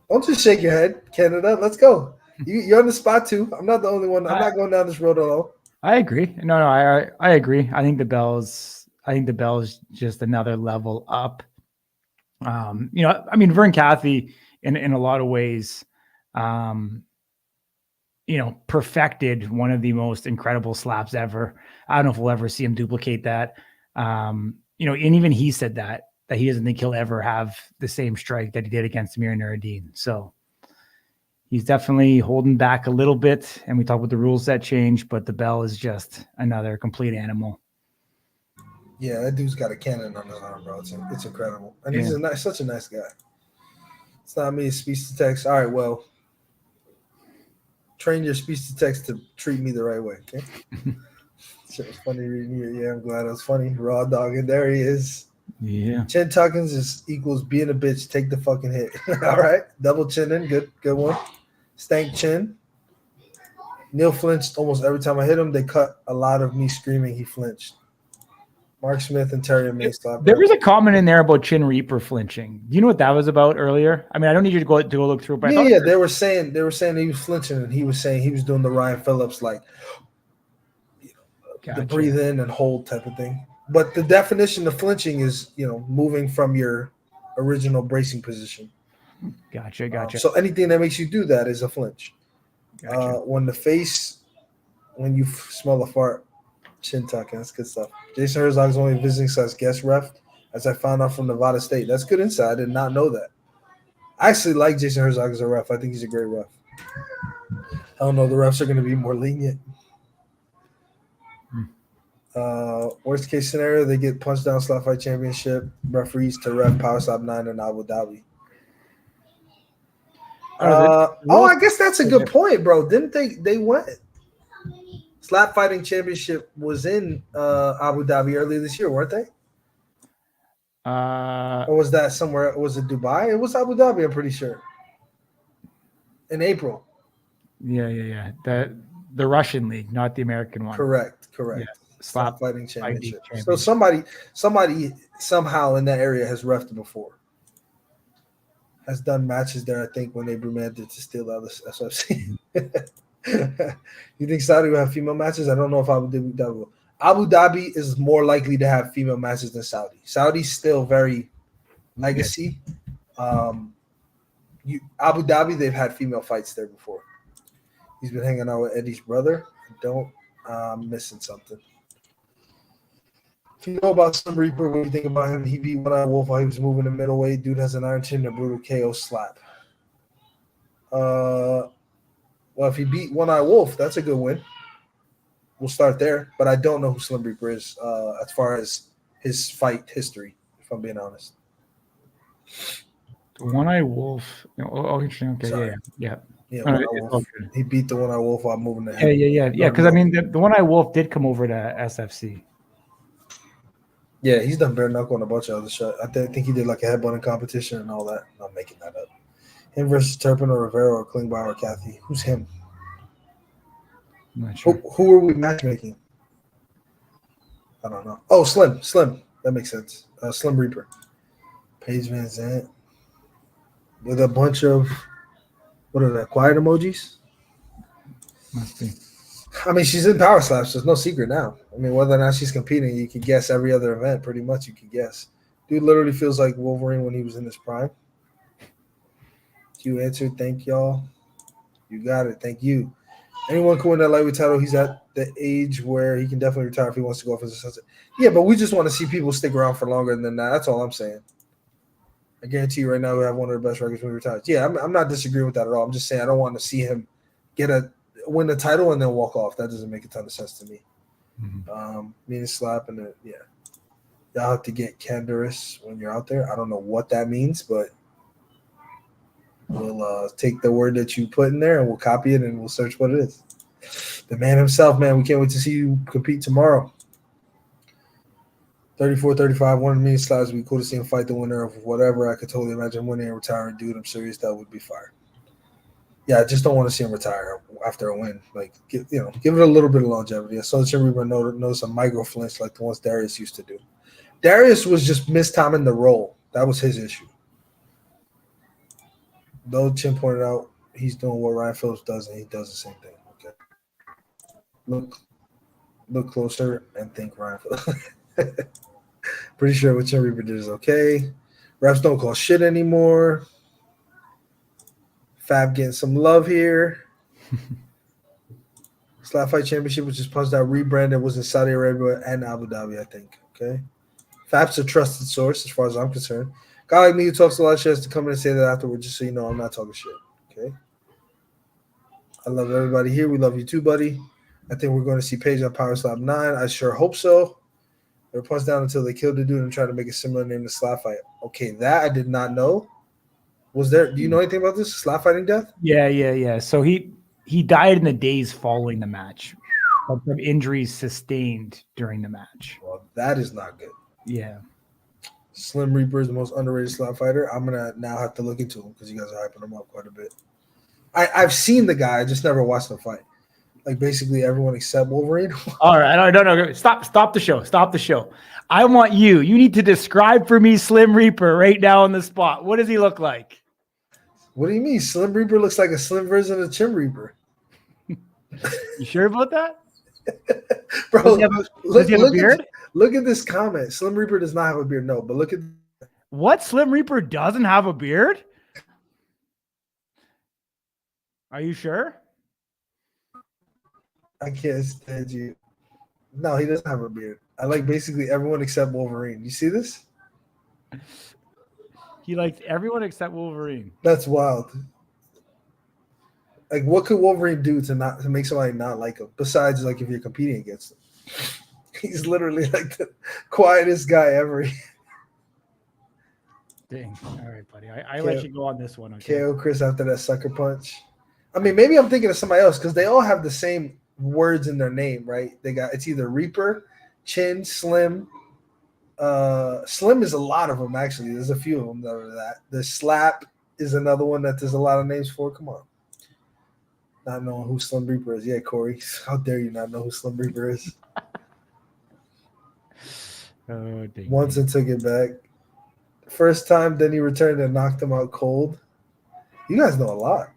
Don't just shake your head, Canada. Let's go. You're on the spot, too. I'm not the only one. I'm not going down this road alone.
I agree. No, I agree. I think DeBell's just another level up. Vern Cathy in a lot of ways, perfected one of the most incredible slaps ever. I don't know if we'll ever see him duplicate that. And even he said that he doesn't think he'll ever have the same strike that he did against Amir Nuruddin. So he's definitely holding back a little bit. And we talked about the rules that change, but DeBell is just another complete animal.
Yeah, that dude's got a cannon on his arm, bro. It's incredible. And he's such a nice guy. It's not me, it's speech to text. All right, well, train your speech to text to treat me the right way, okay? Shit was funny reading here. Yeah, I'm glad it was funny. Raw dog, and there he is.
Yeah.
Chin tuckins is equals being a bitch. Take the fucking hit. All right. Double chin in. Good one. Stank chin. Neil flinched almost every time I hit him. They cut a lot of me screaming. He flinched. Mark Smith and Terry May slapped.
There was a comment in there about Chin Reaper flinching. Do you know what that was about earlier? I mean, I don't need you to go look through it. But
yeah. They were saying he was flinching, and he was saying he was doing the Ryan Phillips, like the breathe in and hold type of thing. But the definition of flinching is, moving from your original bracing position.
Gotcha.
So anything that makes you do that is a flinch.
Gotcha.
When you smell a fart, chin tucking, that's good stuff. Jason Herzog's only visiting as guest ref, as I found out from Nevada State. That's good insight. I did not know that. I actually like Jason Herzog as a ref. I think he's a great ref. I don't know. The refs are going to be more lenient. Worst case scenario, they get punched down slap fight championship. Referees to ref Power Slap 9 in Abu Dhabi. I guess that's a good point, bro. Didn't they went? Slap fighting championship was in Abu Dhabi earlier this year, weren't they? Or was that somewhere? Was it Dubai? It was Abu Dhabi, I'm pretty sure. In April.
Yeah. The Russian league, not the American one.
Correct.
Yeah.
Slap fighting championship.
Championship.
So somebody somehow in that area has refed before. Has done matches there, I think, when they remanded to steal out of SFC. You think Saudi will have female matches? I don't know if Abu Dhabi will. Abu Dhabi is more likely to have female matches than Saudi. Saudi's still very legacy. Abu Dhabi, they've had female fights there before. He's been hanging out with Eddie's brother. I'm missing something. If you know about Slim Reaper, what do you think about him? He beat One Eye Wolf while he was moving to middleweight. Dude has an iron chin and a brutal KO slap. Well, if he beat One Eye Wolf, that's a good win. We'll start there. But I don't know who Slim Reaper is as far as his fight history, if I'm being honest.
One Eye Wolf. Oh, interesting. Okay,
Sorry.
yeah.
Yeah,
No,
One Eye
it's
Wolf.
all good.
He beat the One Eye Wolf while moving to
Yeah. Because I mean, the One Eye Wolf did come over to SFC.
Yeah, he's done bare knuckle on a bunch of other shots. I think he did like a headbutting competition and all that. I'm not making that up. Him versus Turpin or Rivera or Klingbeil or Kathy. Who's him?
I'm not sure.
Who are we matchmaking? I don't know. Oh, Slim. That makes sense. Slim Reaper. Paige Van Zandt. With a bunch of, what are that, quiet emojis?
Must be.
I mean, she's in Power Slaps. There's no secret now. I mean, whether or not she's competing, you can guess every other event. Pretty much, you can guess. Dude literally feels like Wolverine when he was in his prime. You answered. Thank y'all. You got it. Thank you. Anyone can win that lightweight title. He's at the age where he can definitely retire if he wants to go off as a sunset. Yeah, but we just want to see people stick around for longer than that. That's all I'm saying. I guarantee you right now we have one of the best records when he retires. Yeah, I'm not disagreeing with that at all. I'm just saying I don't want to see him win the title and then walk off. That doesn't make a ton of sense to me. Me and Slap and y'all have to get candorous when you're out there. I don't know what that means, but we'll take the word that you put in there and we'll copy it and we'll search what it is. The man himself, man, we can't wait to see you compete tomorrow. 34-35, one of the mean slides would be cool to see him fight the winner of whatever. I could totally imagine winning and retiring. Dude, I'm serious. That would be fire. Yeah, I just don't want to see him retire after a win. Like, give it a little bit of longevity. I saw Jim Reaper notice a micro flinch like the ones Darius used to do. Darius was just mistiming the roll. That was his issue. Though Chin pointed out he's doing what Ryan Phillips does, and he does the same thing. Okay. Look closer and think Ryan Phillips. Pretty sure what Chin Reaper did is okay. Refs don't call shit anymore. Fab getting some love here. Slap Fight Championship, which is punched out, rebranded, was in Saudi Arabia and Abu Dhabi, I think. Okay. Fab's a trusted source as far as I'm concerned. Guy like me who talks a lot of shit has to come in and say that afterwards, just so you know I'm not talking shit. Okay. I love everybody here. We love you too, buddy. I think we're going to see Paige on Power Slap 9. I sure hope so. They're punched down until they kill the dude and try to make a similar name to Slap Fight. Okay, that I did not know. Do you know anything about this? Slap fighting death?
Yeah. So he died in the days following the match from injuries sustained during the match.
Well, that is not good.
Yeah.
Slim Reaper is the most underrated slap fighter. I'm gonna now have to look into him because you guys are hyping him up quite a bit. I've seen the guy, I just never watched him fight. Like basically everyone except Wolverine.
All right. No. Stop the show. Stop the show. I want you. You need to describe for me Slim Reaper right now on the spot. What does he look like?
What do you mean? Slim Reaper looks like a slim version of Chin Reaper.
You sure about that?
Bro,
does he have a beard?
Look at this comment. Slim Reaper does not have a beard. No, but look at
what? Slim Reaper doesn't have a beard? Are you sure?
I can't stand you. No, he doesn't have a beard. I like basically everyone except Wolverine. You see this?
He liked everyone except Wolverine.
That's wild. Like, what could Wolverine do to make somebody not like him? Besides, like, if you're competing against him, he's literally like the quietest guy ever.
Dang. All right, buddy. I let you go on this one. Okay.
KO Chris after that sucker punch. I mean, maybe I'm thinking of somebody else because they all have the same words in their name, right? It's either Reaper, Chin, Slim. Slim is a lot of them, actually. There's a few of them that are that. The Slap is another one that there's a lot of names for. Come on. Not knowing who Slim Reaper is. Yeah, Corey. How dare you not know who Slim Reaper is?
Oh, dang.
Once and took it back. First time, then he returned and knocked him out cold. You guys know a lot.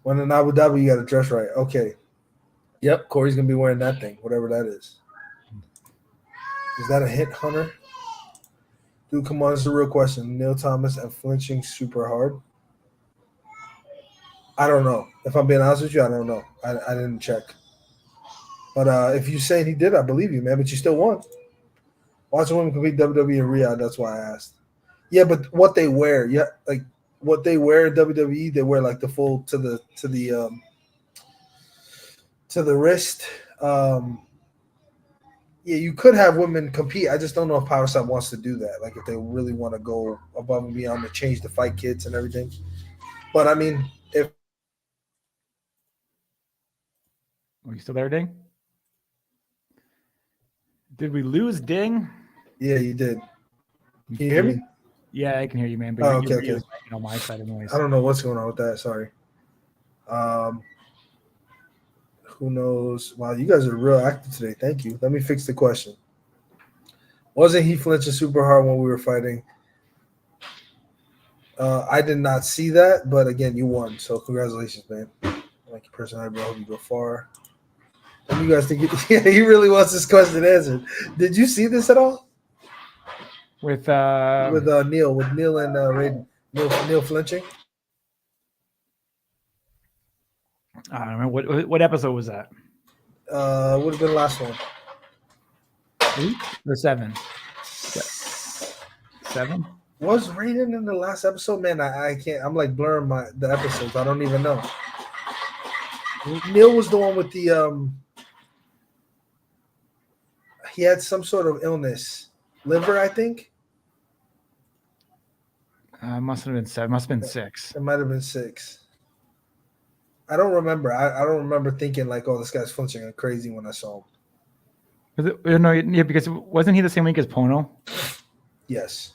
When in Abu Dhabi, you got to dress right. Okay. Yep, Corey's going to be wearing that thing, whatever that is. Is that a hit, Hunter? Dude, come on. It's a real question. Neil Thomas and flinching super hard. I don't know. If I'm being honest with you, I don't know. I didn't check. But if you say he did, I believe you, man. But you still won. Watching women compete WWE in Riyadh, that's why I asked. Yeah, but what they wear, yeah, like what they wear in WWE, they wear like the full to the wrist. Yeah, you could have women compete. I just don't know if Power Slap wants to do that. Like if they really want to go above and beyond to change the fight kits and everything. But I mean, if
Are you still there, Ding? Did we lose Ding?
yeah, you did. Can you hear me?
Yeah, I can hear you, man. But
Oh,
you're
okay.
on my side anyways.
I don't know what's going on with that. Sorry. Who knows? Wow, you guys are real active today. Thank you. Let me fix the question. Wasn't he flinching super hard when we were fighting? I did not see that, but again, you won. So congratulations, man. Like your personality, bro. I hope you go far. And you guys think yeah, he really wants this question answered. Did you see this at all?
With
Neil and Raiden. Neil flinching.
I don't remember what episode was that?
Would have been the last one.
8 or 7? 7?
Was Raiden in the last episode? Man, I can't. I'm like blurring the episodes. I don't even know. Neil was the one with the he had some sort of illness, liver, I think.
Must have been 7. Must have been 6.
It might have been 6. I don't remember. I don't remember thinking like, oh, this guy's flinching and crazy when I saw him.
No, yeah, because wasn't he the same week as Pono?
Yes.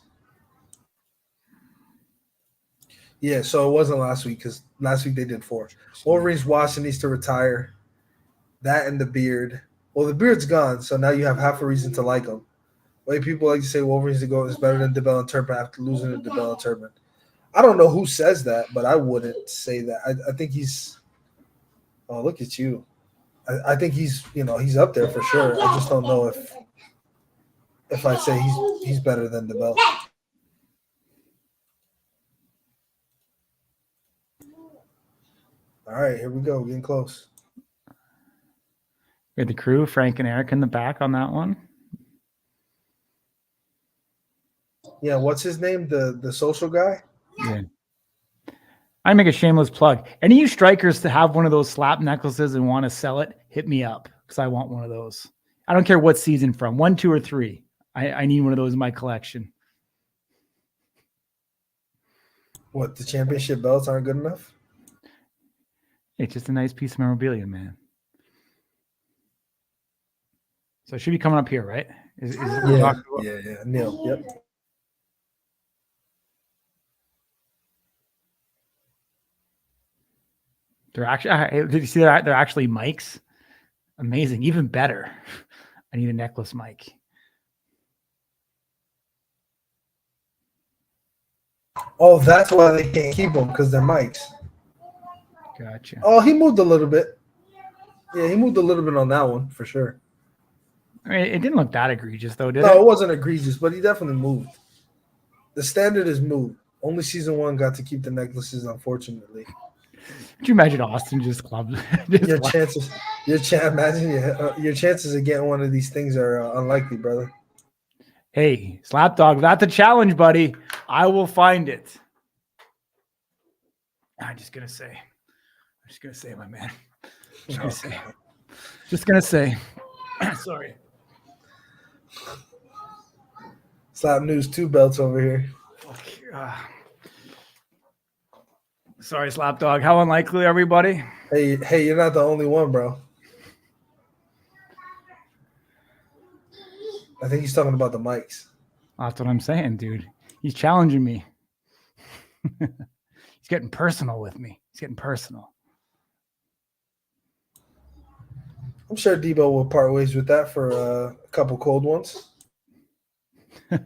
Yeah, so it wasn't last week because last week they did 4. Wolverine's washed and needs to retire. That and the beard. Well, the beard's gone, so now you have half a reason to like him. Way people like to say Wolverine's the GOAT is better than DeBell and Turpin after losing to DeBell and Turpin. I don't know who says that, but I wouldn't say that. I think he's – oh, look at you. I think he's up there for sure. I just don't know if I say he's better than DeBell. All right, here we go. Getting close.
We had the crew, Frank and Eric in the back on that one.
Yeah, what's his name? The social guy?
Yeah. I make a shameless plug. Any of you strikers to have one of those slap necklaces and want to sell it, hit me up because I want one of those. I don't care what season from, 1, 2, or 3. I need one of those in my collection.
What, the championship belts aren't good enough?
It's just a nice piece of memorabilia, man. So it should be coming up here, right? Is it what we're talking about?
Yeah. Neil, yep.
They're actually, did you see that? They're actually mics. Amazing. Even better. I need a necklace mic.
Oh, that's why they can't keep them, because they're mics.
Gotcha.
Oh, he moved a little bit. Yeah, he moved a little bit on that one, for sure.
I mean, it didn't look that egregious, though, did it?
No, it wasn't egregious, but he definitely moved. The standard is moved. Only season 1 got to keep the necklaces, unfortunately.
Could you imagine Austin just clubbed?
Your chances of getting one of these things are unlikely, brother.
Hey, Slap Dawg, that's a challenge, buddy. I will find it. I'm just gonna say, my man. Just gonna say. Sorry.
Slap News 2 belts over here.
Sorry, Slap Dawg. How unlikely are we, buddy?
Hey, you're not the only one, bro. I think he's talking about the mics.
That's what I'm saying, dude. He's challenging me. He's getting personal with me. He's getting personal.
I'm sure Debo will part ways with that for a couple cold ones. I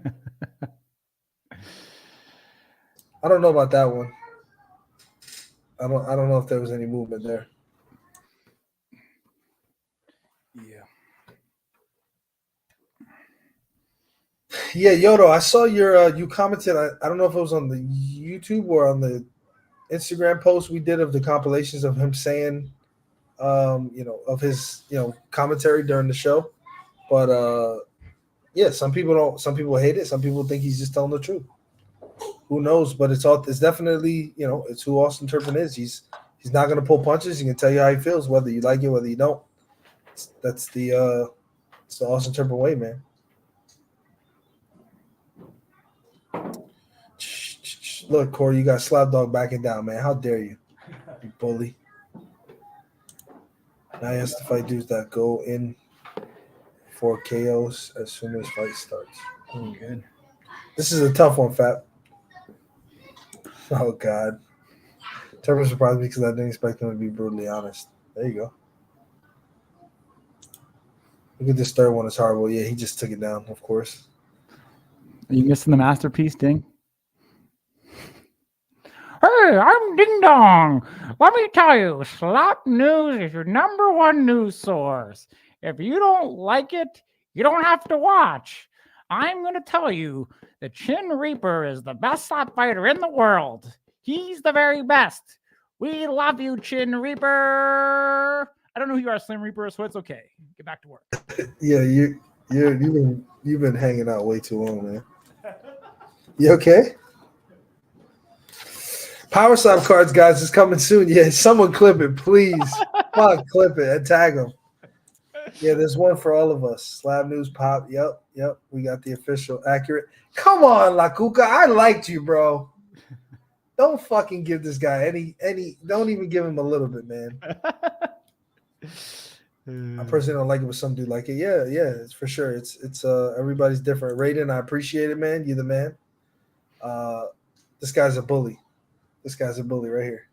don't know about that one. I don't know if there was any movement there. Yeah, Yodo, I saw your you commented. I don't know if it was on the YouTube or on the Instagram post we did of the compilations of him saying, of his, commentary during the show. But yeah, some people don't. Some people hate it. Some people think he's just telling the truth. Who knows? But it's definitely, it's who Austin Turpin is. He's not going to pull punches. He can tell you how he feels, whether you like it, whether you don't. That's the Austin Turpin way, man. Look, Corey, you got Slap Dawg backing down, man. How dare you bully? Now he has to fight dudes that go in for KOs as soon as fight starts.
Good.
This is a tough one, Fat. Oh, God. Turpin surprised me because I didn't expect him to be brutally honest. There you go. Look at this third one. It's horrible. Yeah, he just took it down, of course.
Are you missing the masterpiece, Ding? Hey, I'm Ding Dong. Let me tell you, Slap News is your number one news source. If you don't like it, you don't have to watch. I'm going to tell you, the Chin Reaper is the best slap fighter in the world. He's the very best. We love you, Chin Reaper. I don't know who you are, Slim Reaper, so it's okay. Get back to work.
Yeah, you've been hanging out way too long, man. You okay? Power Slap cards, guys, is coming soon. Yeah, someone clip it, please. Fuck, clip it and tag them. Yeah, there's one for all of us. Slab News Pop. Yep. We got the official accurate. Come on, La Cuca. I liked you, bro. Don't fucking give this guy any. Don't even give him a little bit, man. I personally don't like it, but some dude like it. Yeah, it's for sure. It's everybody's different. Raiden, I appreciate it, man. You the man. This guy's a bully. This guy's a bully right here.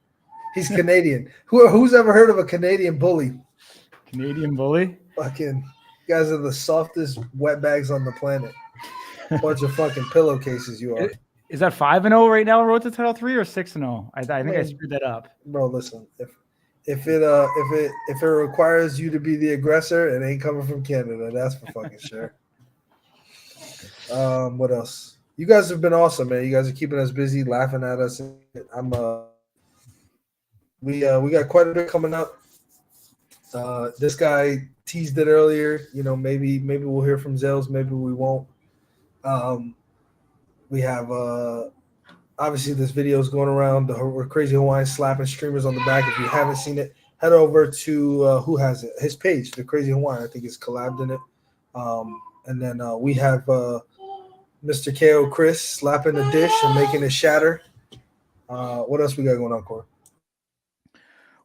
He's Canadian. Who's ever heard of a Canadian bully?
Canadian bully?
Fucking you guys are the softest wet bags on the planet. Bunch of fucking pillowcases you are.
Is that 5-0 right now? Road to Title 3 or 6-0? I think I screwed that up.
Bro, listen. If it requires you to be the aggressor, it ain't coming from Canada. That's for fucking sure. What else? You guys have been awesome, man. You guys are keeping us busy, laughing at us. We got quite a bit coming up. This guy teased it earlier. Maybe we'll hear from Zales. Maybe we won't. We have obviously this video is going around. The Crazy Hawaiian slapping streamers on the back. If you haven't seen it, head over to who has it? His page, the Crazy Hawaiian. I think it's collabed in it. And then we have Mr. KO Chris slapping the dish and making it shatter. What else we got going on, Corey?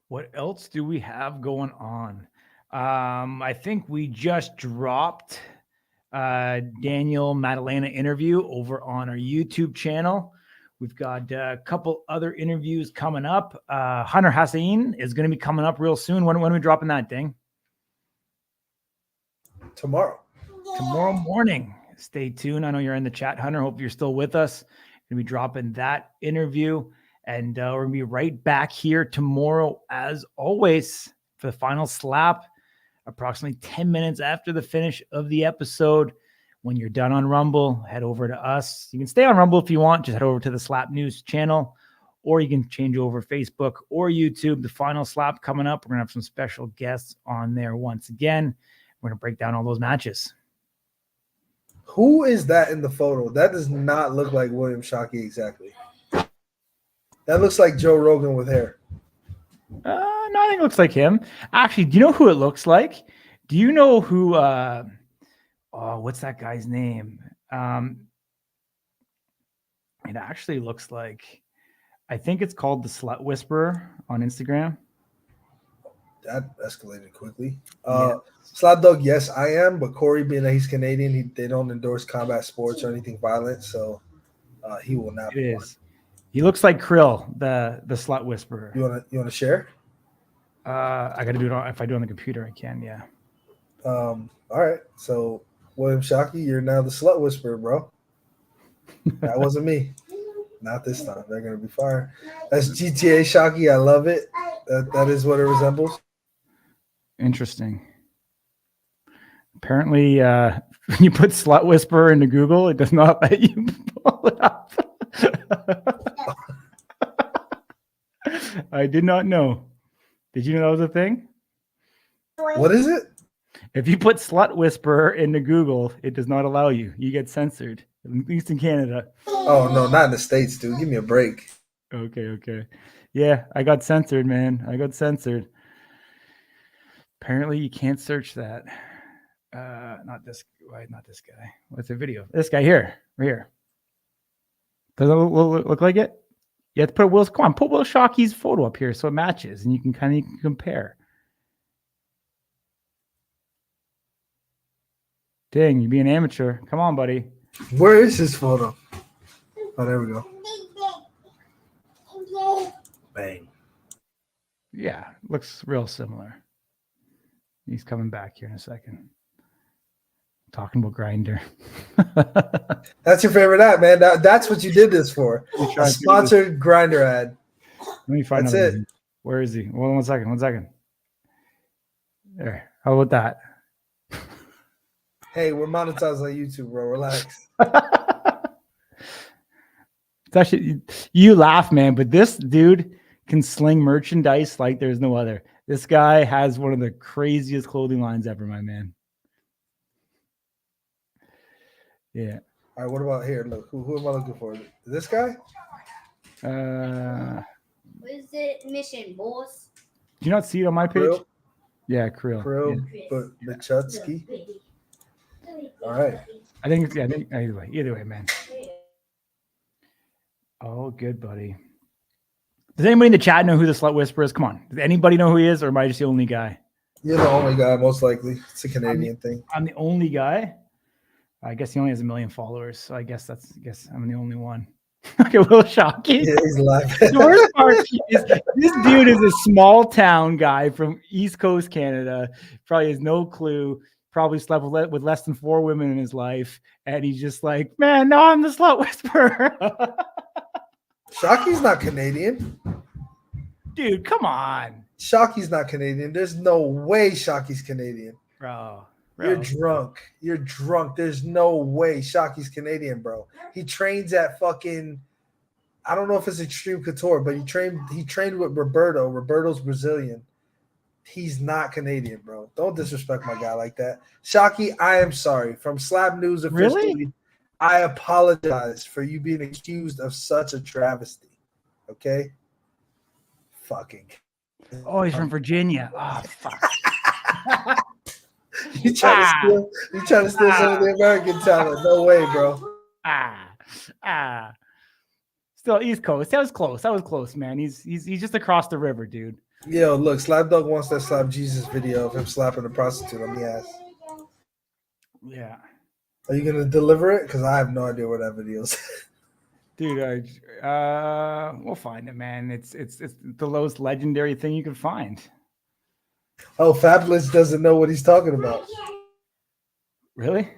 What else do we have going on? I think we just dropped Daniel Maddalena interview over on our YouTube channel. We've got a couple other interviews coming up. Hunter Hassain is going to be coming up real soon. When are we dropping that, Ding?
Tomorrow
Morning. Stay tuned. I know you're in the chat, Hunter. Hope you're still with us. Going to be dropping that interview. And we're going to be right back here tomorrow, as always, for the final slap, approximately 10 minutes after the finish of the episode. When you're done on Rumble, head over to us. You can stay on Rumble if you want. Just head over to the Slap News channel, or you can change over Facebook or YouTube. The final slap coming up. We're going to have some special guests on there once again. We're going to break down all those matches.
Who is that in the photo? That does not look like William Shockey exactly. That looks like Joe Rogan with hair.
No, I think it looks like him. Actually, do you know who it looks like? Do you know who what's that guy's name? It actually looks like, I think it's called the Slut Whisperer on Instagram.
That escalated quickly. Slap Dawg, yes, I am, but Corey, being that he's Canadian, they don't endorse combat sports or anything violent, so he will not.
It is. He looks like Krill, the Slut Whisperer.
You wanna share?
I got to do it if I do it on the computer. I can. Yeah.
All right. So, William Shockey, you're now the slut whisperer, bro. That wasn't me. Not this time. They're going to be fired. That's GTA Shockey. I love it. That is what it resembles.
Interesting. Apparently, when you put slut whisperer into Google, it does not let you pull it up. I did not know. Did you know that was a thing?
What is it?
If you put slut whisperer into Google, it does not allow you. You get censored, at least in Canada.
Oh, no, not in the States, dude. Give me a break.
Okay. Yeah, I got censored, man. I got censored. Apparently, you can't search that. Not this guy. What's the video? This guy here. Right here. Does it look like it? You have to put Will's. Come on, put Will Shockey's photo up here so it matches, and you can kind of compare. Dang, you be an amateur. Come on, buddy.
Where is his photo? Oh, there we go. Bang.
Yeah, looks real similar. He's coming back here in a second. Talking about Grindr.
That's your favorite ad, man. That's what you did this for. A sponsored Grindr ad.
Let me find
That's
it.
it.
Where is he? Well, one second. There. How about that?
Hey, we're monetized on YouTube, bro. Relax.
It's actually, you laugh, man, but this dude can sling merchandise like there's no other. This guy has one of the craziest clothing lines ever, my man. Yeah.
All right, what about here? Look, who am I looking for? This guy?
What is it? Mission, boss.
Do you not see it on my page?
Krill?
Yeah, Krill. Yeah.
But Machutsky. All right.
I think either way, man. Oh, good, buddy. Does anybody in the chat know who the slut whisperer is? Come on. Does anybody know who he is, or am I just the only guy?
You're the only guy, most likely. It's a Canadian thing.
I'm the only guy. I guess he only has 1 million followers, so I guess I'm the only one. Okay, Will Shockey.
Yeah, he's laughing.
The worst part is this dude is a small town guy from East Coast Canada. Probably has no clue. Probably slept with less than 4 women in his life, and he's just like, man, no, I'm the slut whisperer.
Shockey's not Canadian.
Dude, come on,
Shockey's not Canadian. There's no way Shockey's Canadian.
bro.
You're drunk. You're drunk. There's no way Shockey's Canadian, bro. He trains at fucking, I don't know if it's Extreme Couture, but he trained with Roberto. Roberto's Brazilian. He's not Canadian, bro. Don't disrespect my guy like that. Shockey, I am sorry. From Slap News officially,
Really?
I apologize for you being accused of such a travesty. Okay? Fucking.
Oh, he's from Virginia. Oh, fuck.
You trying to steal some of the American talent. No way, bro.
Still East Coast. That was close, man. He's just across the river, dude.
Yo, look, Slap Dawg wants that Slap Jesus video of him slapping a prostitute on the ass.
Yeah.
Are you gonna deliver it? Because I have no idea where that video is.
Dude, we'll find it, man. It's the most legendary thing you can find.
Oh, Fabulous doesn't know what he's talking about.
Really?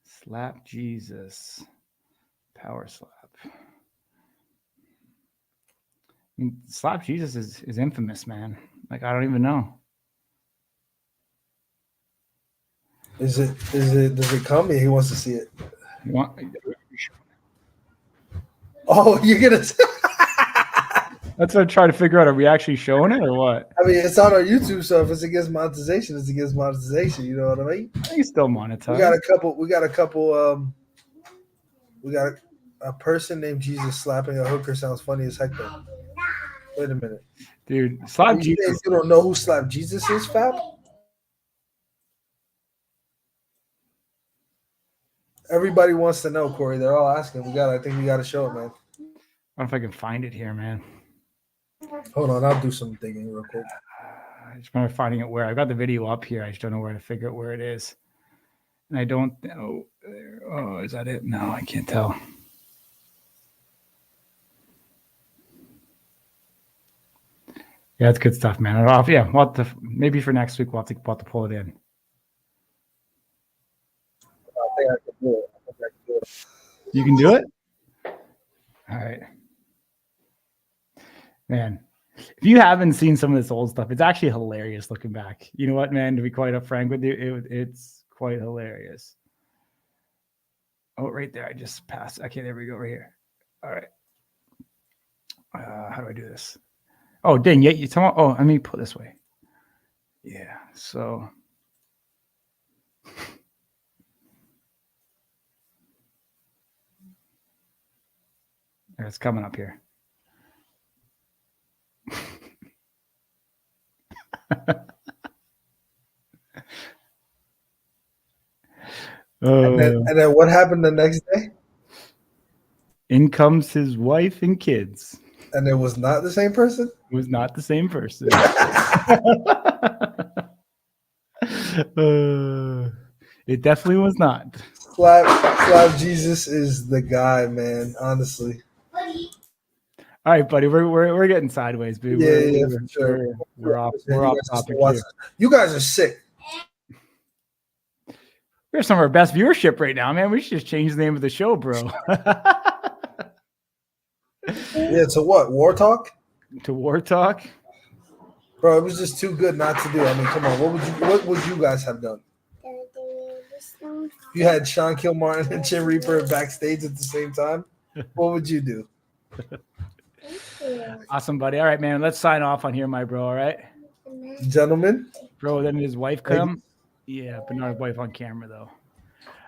Slap Jesus. Power slap. I mean, Slap Jesus is infamous, man. Like, I don't even know.
Does it come? He wants to see it.
You want?
Oh, you're gonna.
That's what I'm trying to figure out. Are we actually showing it or what?
I mean, it's on our YouTube, so if it's against monetization, it's against monetization. You know what I mean?
I think it's still monetized.
We got a person named Jesus slapping a hooker. Sounds funny as heck, though. Wait a minute,
dude. Slap Jesus.
You don't know who Slap Jesus is, Fab? Everybody wants to know, Corey. They're all asking. I think we got to show it, man.
I don't know if I can find it here, man.
Hold on, I'll do some digging real quick.
I just remember finding it where I got the video up here. I just don't know where to figure out where it is. And I don't know. Oh, is that it? No, I can't tell. Yeah, it's good stuff, man. Yeah, maybe for next week we'll have to pull it in.
I can do it. I think I can do it.
You can do it? All right. Man, if you haven't seen some of this old stuff, it's actually hilarious looking back. You know what, man? To be quite upfront with you, it's quite hilarious. Oh, right there. I just passed. Okay, there we go. Right here. All right. How do I do this? Oh, dang. Yeah, you tell me. Oh, let me put it this way. Yeah. So. It's coming up here.
And then what happened the next day?
In comes his wife and kids.
And it was not the same person?
It was not the same person. It definitely was not.
Slap Jesus is the guy, man. Honestly.
All right, buddy. We're getting sideways, dude.
Yeah, for sure.
We're off topic here.
You guys are sick.
We have some of our best viewership right now, man. We should just change the name of the show, bro.
Yeah, to what? War Talk?
To War Talk?
Bro, it was just too good not to do. I mean, come on. What would you guys have done? You had Sean Kilmartin and Chin Reaper backstage at the same time. What would you do?
Awesome, buddy. All right, man. Let's sign off on here, my bro. All right,
Gentlemen.
bro. Then his wife come. Yeah, but not his wife on camera though.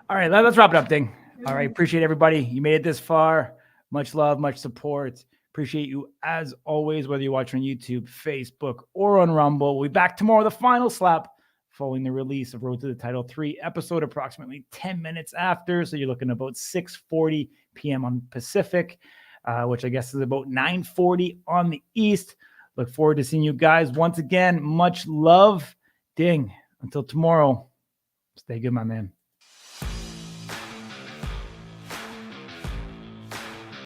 All right, let's wrap it up, Ding. All right, appreciate everybody. You made it this far. Much love, much support. Appreciate you as always, whether you're watching on YouTube, Facebook, or on Rumble. We'll be back tomorrow, the final slap, following the release of Road to the Title 3 episode approximately 10 minutes after. So you're looking at about 6:40 p.m. on Pacific, which I guess is about 9:40 on the East. Look forward to seeing you guys once again. Much love. Ding. Until tomorrow, stay good, my man.